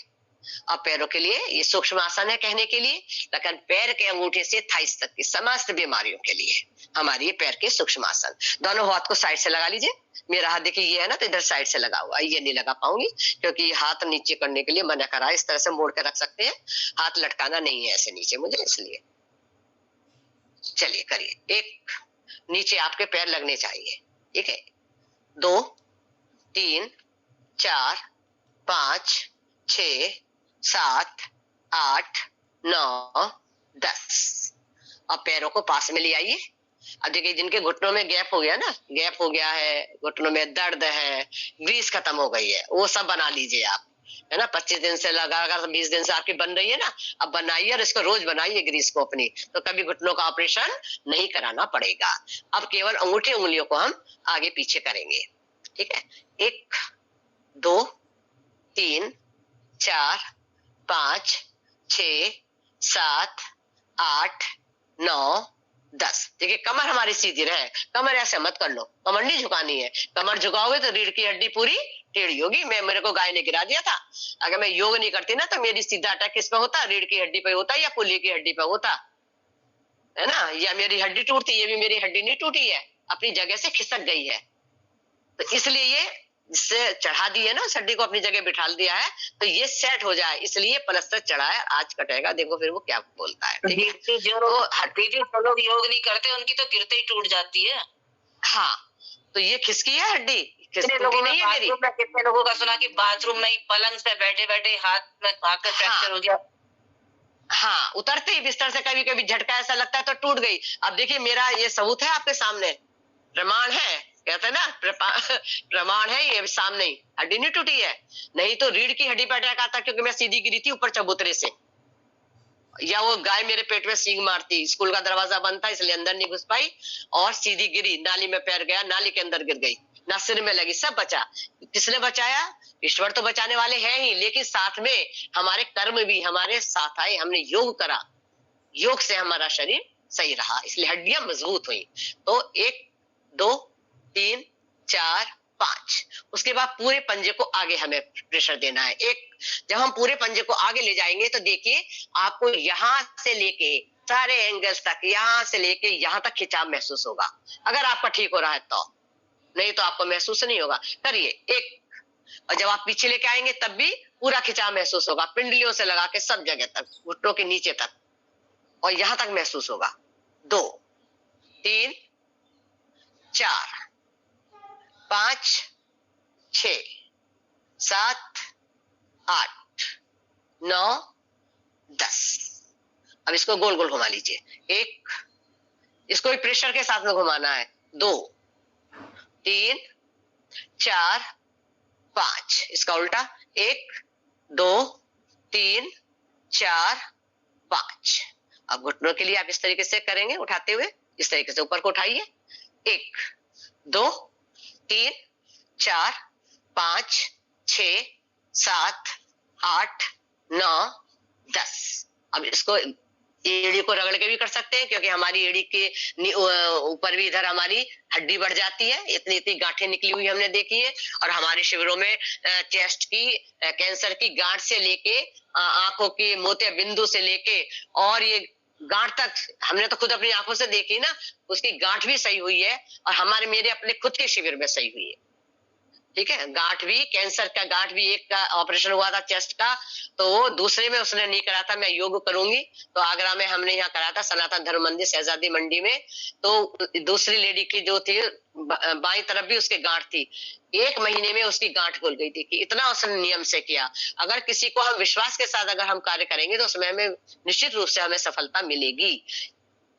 अब पैरों के लिए ये सूक्ष्म आसन है कहने के लिए, लेकिन पैर के अंगूठे से थाइस तक की समस्त बीमारियों के लिए हमारी पैर के सूक्ष्म आसन। दोनों हाथ को साइड से लगा लीजिए। मेरा हाथ देखिए ये है ना, तो इधर साइड से लगा हुआ, ये नहीं लगा पाऊंगी क्योंकि हाथ नीचे करने के लिए मना करा। इस तरह से मोड़ के रख सकते हैं, हाथ लटकाना नहीं है ऐसे नीचे मुझे, इसलिए। चलिए करिए। एक, नीचे आपके पैर लगने चाहिए, ठीक है। 2 3 4 5 6 7 8 9 10। अब पैरों को पास में ले आइए। अब देखिए जिनके घुटनों में गैप हो गया ना, गैप हो गया है, घुटनों में दर्द है, ग्रीस खत्म हो गई है, वो सब बना लीजिए आप, है ना। 25 दिन से लगाकर 20 दिन से आपकी बन रही है ना, अब बनाइए और इसको रोज बनाइए ग्रीस को अपनी, तो कभी घुटनों का ऑपरेशन नहीं कराना पड़ेगा। अब केवल अंगूठे उंगलियों को हम आगे पीछे करेंगे, ठीक है। 1 2 3 4 5 6 7 8 9 10। देखिए कमर हमारी सीधी रहे, कमर ऐसे मत कर लो, कमर नहीं झुकानी है। कमर झुकाओगे तो रीढ़ की हड्डी पूरी टेढ़ी होगी। मेरे को गाय ने गिरा दिया था, अगर मैं योग नहीं करती ना तो मेरी सीधा अटैक किस पे होता, रीढ़ की हड्डी पे होता या पुल्ली की हड्डी पे होता, है ना। या मेरी हड्डी टूटती, ये भी मेरी हड्डी नहीं टूटी है, अपनी जगह से खिसक गई है। तो इसलिए ये जिससे चढ़ा दिए ना, हड्डी को अपनी जगह बिठा दिया है, तो ये सेट हो जाए, इसलिए प्लास्टर चढ़ा है। आज कटेगा, देखो फिर वो क्या बोलता है, ठीक है।
जो लोग योग नहीं करते उनकी तो गिरते ही टूट जाती है।
हाँ, तो ये खिसकी है हड्डी,
कितने लोगों नहीं है मेरी। कितने लोगों का सुना कि बाथरूम में ही पलंग पे बैठे बैठे हाथ में आकर फ्रैक्चर हो गया।
हाँ, उतरते ही बिस्तर से कभी कभी झटका ऐसा लगता है तो टूट गई। अब देखिए मेरा ये सबूत है आपके सामने, प्रमाण है, कहते हैं ना प्रमाण है, ये सामने ही हड्डी नहीं टूटी है। नहीं तो रीढ़ की हड्डी पर अटैक आता, क्योंकि मैं सीधी गिरी थी ऊपर चबूतरे से, या वो गाय मेरे पेट में सींग मारती, स्कूल का दरवाजा बंद था इसलिए अंदर नहीं घुस पाई, और सीधी गिरी, नाली में पैर गया, नाली के अंदर गिर गई, ना सिर में लगी, सब बचा। किसने बचाया? ईश्वर तो बचाने वाले हैं ही, लेकिन साथ में हमारे कर्म भी हमारे साथ आए। हमने योग करा, योग से हमारा शरीर सही रहा, इसलिए हड्डियां मजबूत हुई। तो 1 2 3 4 5, उसके बाद पूरे पंजे को आगे हमें प्रेशर देना है। जब हम पूरे पंजे को आगे ले जाएंगे तो देखिए आपको यहां से लेके सारे एंगल्स तक, यहां से लेके यहां तक खिंचाव महसूस होगा, अगर आपका ठीक हो रहा है तो, नहीं तो आपको महसूस नहीं होगा। करिए 1, और जब आप पीछे लेके आएंगे तब भी पूरा खिंचाव महसूस होगा, पिंडलियों से लगा के सब जगह तक, घुटनों के नीचे तक, और यहां तक महसूस होगा। 2 3 4 5 6 7 8 9 10। अब इसको गोल गोल घुमा लीजिए। 1, इसको भी प्रेशर के साथ में घुमाना है। 2 3 4 5, इसका उल्टा। 1 2 3 4 5। अब घुटनों के लिए आप इस तरीके से करेंगे, उठाते हुए इस तरीके से ऊपर को उठाइए। 1 2 3 4 5 6 7 8 9 10। अब इसको एड़ी को रगड़ के भी कर सकते हैं, क्योंकि हमारी एड़ी के ऊपर भी इधर हमारी हड्डी बढ़ जाती है, इतनी इतनी गांठें निकली हुई हमने देखी है। और हमारे शिविरों में चेस्ट की कैंसर की गांठ से लेके आंखों की मोतिया बिंदु से लेके और ये गांठ तक हमने तो खुद अपनी आंखों से देखी ना, उसकी गांठ भी सही हुई है, और मेरे अपने खुद के शिविर में सही हुई है। ठीक है। गांठ भी, कैंसर का गांठ भी एक का ऑपरेशन हुआ था चेस्ट का, तो वो दूसरे में उसने नहीं करा था। मैं योग करूंगी तो आगरा में हमने यहाँ करा था, सनातन धर्म मंदिर शहजादी मंडी में। तो दूसरी लेडी की जो थी बाई तरफ भी उसके गांठ थी, 1 महीने में उसकी गांठ खुल गई थी कि इतना उसने नियम से किया। अगर किसी को हम विश्वास के साथ अगर हम कार्य करेंगे तो उसमें हमें निश्चित रूप से हमें सफलता मिलेगी।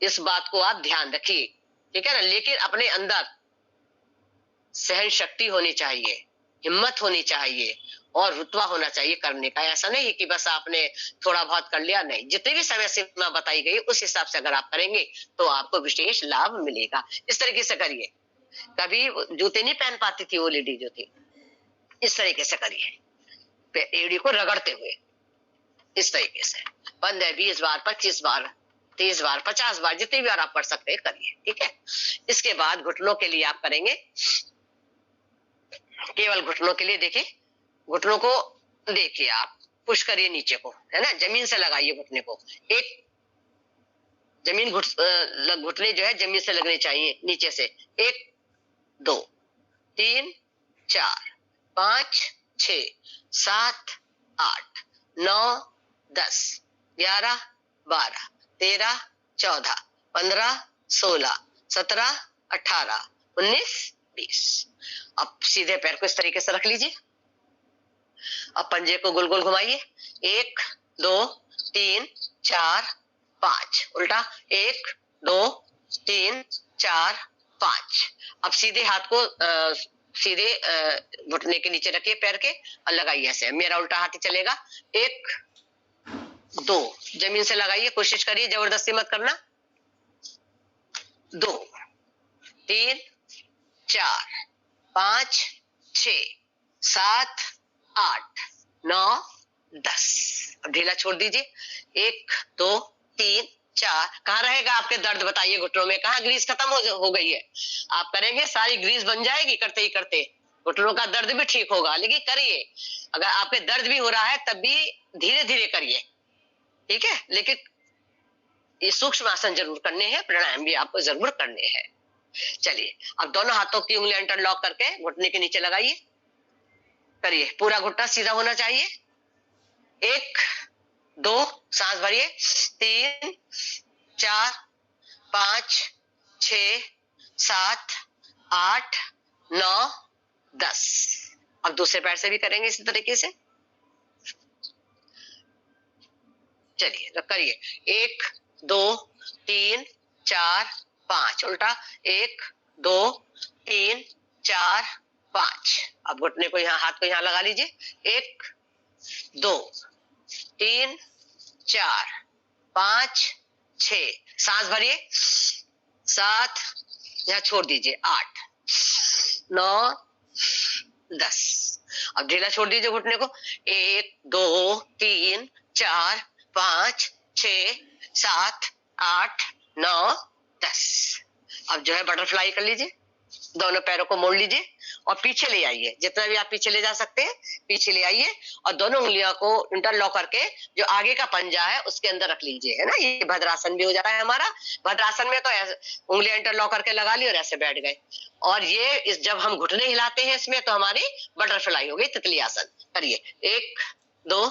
इस बात को आप ध्यान रखिए, ठीक है ना। लेकिन अपने अंदर सहन शक्ति होनी चाहिए, हिम्मत होनी चाहिए और रुतबा होना चाहिए करने का। ऐसा नहीं कि बस आपने थोड़ा बहुत कर लिया, नहीं, जितनी भी समय सीमा बताई गई उस हिसाब से अगर आप करेंगे तो आपको विशेष लाभ मिलेगा। इस तरीके से करिए। कभी जूते नहीं पहन पाती थी वो लेडी जो थी, इस तरीके से करिए, एड़ी को रगड़ते हुए, इस तरीके से 15, 20 बार, 25 बार, 30 बार, 50 बार, जितनी बार आप कर सकते हैं करिए, ठीक है। इसके बाद घुटनों के लिए आप करेंगे, केवल घुटनों के लिए। देखिए, घुटनों को देखिए, आप पुश करिए नीचे को, है ना, जमीन से लगाइए घुटने को। एक जमीन घुटने जो है जमीन से लगने चाहिए नीचे से। 1 2 3 4 5 6 7 8 9 10 11 12 13 14 15 16 17 18 19 20। अब सीधे पैर को इस तरीके से रख लीजिए। अब पंजे को गोल गोल घुमाइए। 1 2 3 4 5, उल्टा 1 2 3 4 5। अब सीधे हाथ को सीधे घुटने के नीचे रखिए पैर के और लगाइए ऐसे। मेरा उल्टा हाथ ही चलेगा। 1 2 जमीन से लगाइए, कोशिश करिए, जबरदस्ती मत करना। 2 3 4 5 6 7 8 9 10। अब ढीला छोड़ दीजिए। 1 2 3 4। कहाँ रहेगा आपके दर्द, बताइए घुटनों में कहाँ ग्रीस खत्म हो गई है। आप करेंगे सारी ग्रीस बन जाएगी करते ही करते, घुटनों का दर्द भी ठीक होगा। लेकिन करिए, अगर आपके दर्द भी हो रहा है तब भी धीरे धीरे करिए, ठीक है। लेकिन ये सूक्ष्म आसन जरूर करने हैं, प्राणायाम भी आपको जरूर करने हैं। चलिए, अब दोनों हाथों की उंगलियां इंटरलॉक करके घुटने के नीचे लगाइए, करिए। पूरा घुटना सीधा होना चाहिए। 1 2 सांस भरिए। 3 4 5 6 7 8 9 10। अब दूसरे पैर से भी करेंगे इसी तरीके से। चलिए करिए। 1 2 3 4 5, उल्टा 1 2 3 4 5। अब घुटने को यहाँ, हाथ को यहाँ लगा लीजिए। 1 2 3 4 5 6। सांस भरिए। 7, यहाँ छोड़ दीजिए। 8 9 10। अब ढीला छोड़ दीजिए घुटने को। 1 2 3 4 5 6 7 8 9 10। अब जो है बटरफ्लाई कर लीजिए, दोनों पैरों को मोड़ लीजिए और पीछे ले आइए। जितना भी आप पीछे ले जा सकते हैं पीछे ले आइए और दोनों उंगलियों को इंटरलॉक करके जो आगे का पंजा है उसके अंदर रख लीजिए, है ना। ये भद्रासन भी हो जाता है हमारा। भद्रासन में तो उंगलियां इंटरलॉक करके लगा ली और ऐसे बैठ गए। और ये जब हम घुटने हिलाते हैं इसमें तो हमारी बटरफ्लाई हो गई, तितली आसन। करिए। 1 2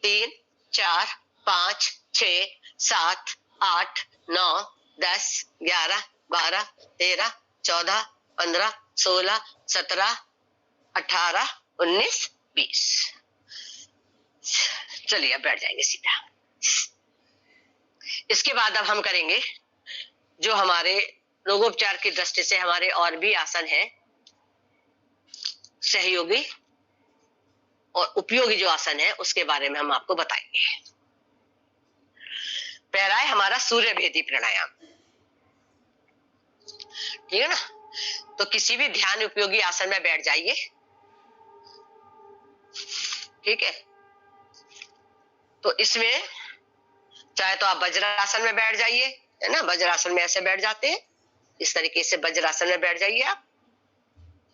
3 4 5 6 7 8 9 10 11 12 13 14 15 16 17 18 19 20। चलिए अब बैठ जाएंगे सीधा। इसके बाद अब हम करेंगे जो हमारे रोगोपचार की दृष्टि से हमारे और भी आसन है, सहयोगी और उपयोगी जो आसन है उसके बारे में हम आपको बताएंगे। पहला है हमारा सूर्य भेदी प्राणायाम, ठीक है ना। तो किसी भी ध्यान उपयोगी आसन में बैठ जाइए, ठीक है। तो इसमें चाहे तो आप वज्रासन में बैठ जाइए, है ना। वज्रासन में ऐसे बैठ जाते हैं, इस तरीके से वज्रासन में बैठ जाइए आप।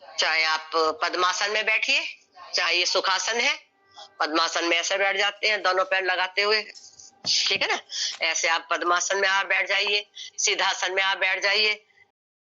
चाहे आप पद्मासन में बैठिए, चाहे ये सुखासन है। पद्मासन में ऐसे बैठ जाते हैं दोनों पैर लगाते हुए, ठीक है ना। ऐसे आप पद्मासन में आप बैठ जाइए, सीधासन में आप बैठ जाइए,